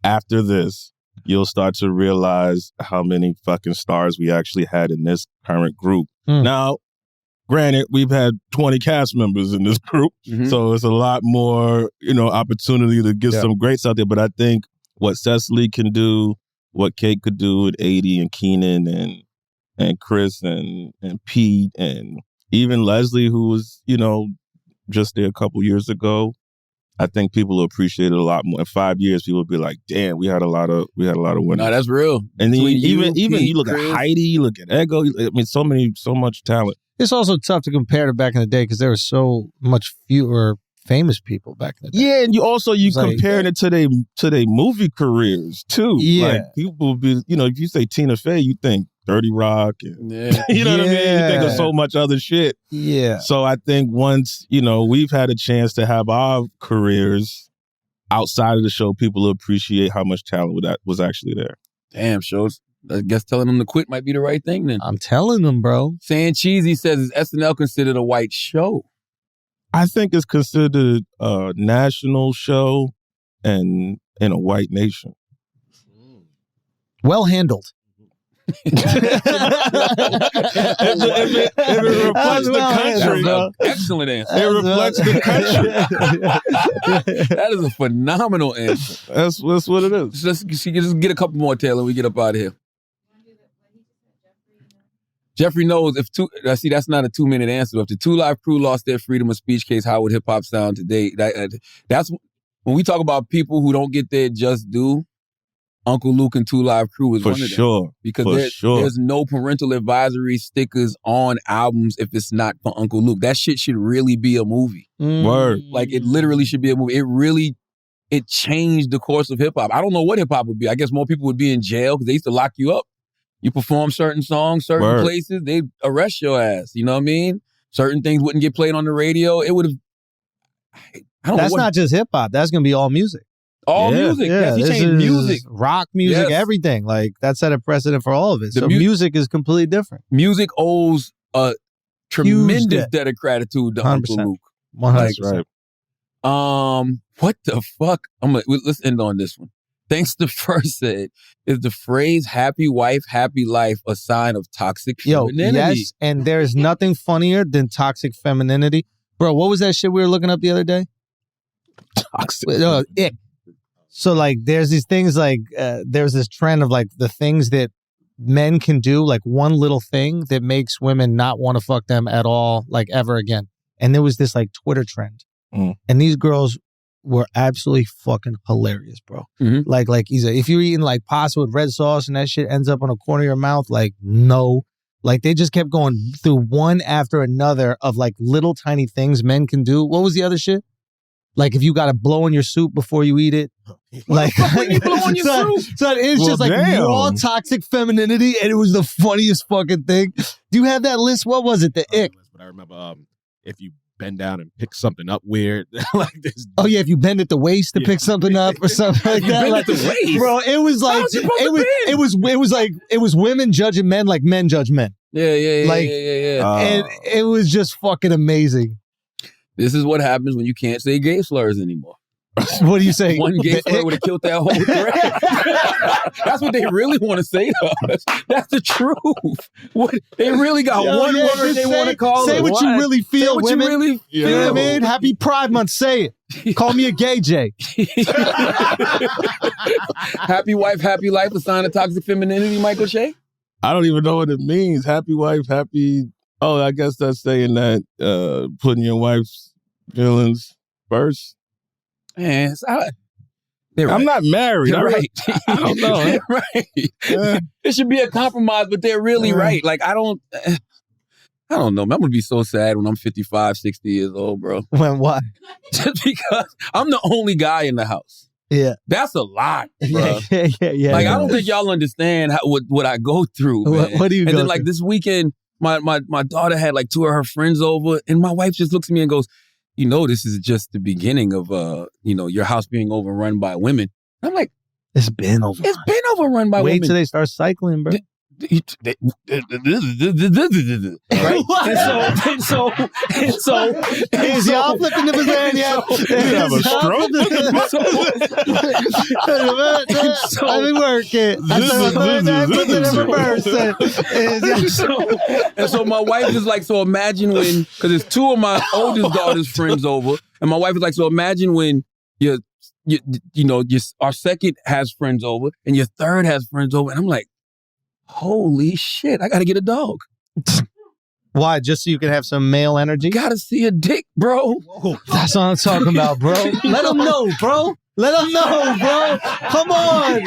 after this, you'll start to realize how many fucking stars we actually had in this current group. Now, granted, we've had 20 cast members in this group, so it's a lot more, opportunity to get some greats out there. But I think what Cecily can do, what Kate could do with 80 and Keenan and Chris and Pete and even Leslie, who was, just there a couple years ago, I think people will appreciate it a lot more. In 5 years, people will be like, "Damn, we had a lot of winners." No, that's real. And then Between even Pete, you look Chris. at Heidi, you look at Ego. I mean, so much talent. It's also tough to compare to back in the day because there were so much fewer famous people back in the day. Yeah, and you It's like- comparing it to their movie careers too. Yeah. Like people will be, if you say Tina Fey, you think 30 Rock, and Yeah. you know what I mean. You think of Yeah. so much other shit. Yeah. So I think once we've had a chance to have our careers outside of the show, people will appreciate how much talent that was actually there. Damn, shows. I guess telling them to quit might be the right thing then. I'm telling them, bro. Saying Cheesy says, is SNL considered a white show? I think it's considered a national show and in a white nation. Well handled. If it reflects the country, bro. Excellent answer. it reflects the country. That is a phenomenal answer. That's what it is. So let's just get a couple more, Taylor, and we get up out of here. Jeffrey knows if that's not a 2-minute answer. If the 2 Live Crew lost their freedom of speech case, how would hip hop sound today? That's when we talk about people who don't get their just due. Uncle Luke and 2 Live Crew is For one of them. sure. Because there's no parental advisory stickers on albums if it's not for Uncle Luke. That shit should really be a movie. Word. Like, it literally should be a movie. It changed the course of hip hop. I don't know what hip hop would be. I guess more people would be in jail because they used to lock you up. You perform certain songs, certain Word. places, they arrest your ass. You know what I mean? Certain things wouldn't get played on the radio. It would have. I don't know. That's not just hip hop. That's going to be all music. All music. Yes, he this changed is music. Rock music, Yes. everything. Like, that set a precedent for all of it. The So music is completely different. Music owes a tremendous debt. debt of gratitude to Uncle 100%. Luke. 100%. Right. What the fuck? Let's end on this one. Thanks to First said, is the phrase "happy wife, happy life" a sign of toxic Yo, femininity? yes, and there's nothing funnier than toxic femininity. Bro, what was that shit we were looking up the other day? Toxic. Ick. So, like, there's these things like, there's this trend of, like, the things that men can do, like, one little thing that makes women not want to fuck them at all, like, ever again. And there was this, like, Twitter trend. Mm. And these girls were absolutely fucking hilarious, bro. Mhm. Like, if you're eating, like, pasta with red sauce and that shit ends up on a corner of your mouth, like, no. Like, they just kept going through one after another of, like, little tiny things men can do. What was the other shit? Like, if you got to blow on your soup before you eat it. Like, when you blow on your soup? So it's Well, just like damn. raw toxic femininity, and it was the funniest fucking thing. Do you have that list? What was it? The ick. But I remember if you bend down and pick something up weird, like this. Oh yeah, if you bend at the waist to Yeah. pick something up or something like You that. bend Like, at the waist? bro, it was like How's it supposed to it was women judging men like men judge men, Yeah. Like, yeah. and it was just fucking amazing. This is what happens when you can't say gay slurs anymore. What do you say? One gay The slur ick? would have killed that whole thread. That's what they really want to say to us. That's the truth. What they really got Yo, one yeah, word just they want to call say it. what you really feel, Say what women. you really You know what I mean? Happy Pride Month. Say it. Call me a gay J. Happy wife, happy life, a sign of toxic femininity, Michael Shea? I don't even know what it means. Happy wife, happy. Oh, I guess that's saying that putting your wife's feelings first. Man, they're right. I'm not married. They're right. I don't know. They're right. It should be a compromise, but they're really right. Like, I don't know. I'm going to be so sad when I'm 55, 60 years old, bro. When what? Just because I'm the only guy in the house. Yeah. That's a lot, bro. Yeah. Like, I don't think y'all understand what I go through, man. What do you And go then, like, through? this weekend, my daughter had, like, 2 of her friends over, and my wife just looks at me and goes, you know, this is just the beginning of, your house being overrun by women. I'm like, It's been over. it's been overrun by Wait women. till they start cycling, bro. Right? And so Is y'all flipping the bazan yet? You have a stroke? Let me work it. I put it in reverse. And so my wife is like, so imagine when, because it's 2 of my oldest daughter's friends over, and my wife is like, so imagine when our second has friends over, and your third has friends over, and I'm like, holy shit, I got to get a dog. Why? Just so you can have some male energy? Gotta see a dick, bro. That's what I'm talking about, bro. Let them know, bro. Let them know, bro. Come on,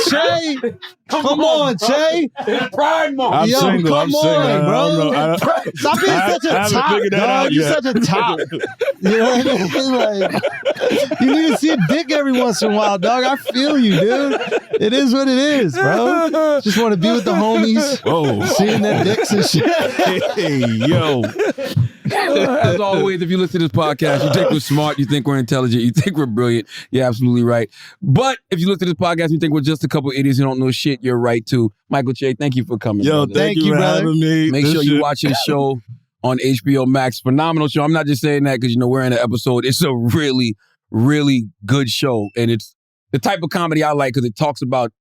Che. Come on, Che. Pride month. I'm Yo, single. come I'm single. on, bro. Stop being such a top, dog. You're such a top. You know what I mean? Like, you need to see a dick every once in a while, dog. I feel you, dude. It is what it is, bro. Just want to be with the homies. Whoa. Seeing their dicks and shit. Hey, yo. As always, if you listen to this podcast, you think we're smart, you think we're intelligent, you think we're brilliant. You're absolutely right. But if you listen to this podcast, you think we're just a couple idiots who don't know shit, you're right too. Michael Che, thank you for coming. Yo, brother. thank you for brother. having me. Make This sure you shit- watch his show on HBO Max. Phenomenal show. I'm not just saying that because, we're in an episode. It's a really, really good show. And it's the type of comedy I like because it talks about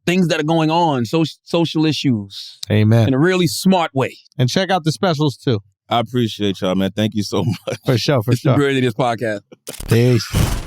things that are going on, social issues, Amen. in a really smart way. And check out the specials too. I appreciate y'all, man. Thank you so much. For sure, for It's the sure. Brilliant Idiots Podcast. Peace.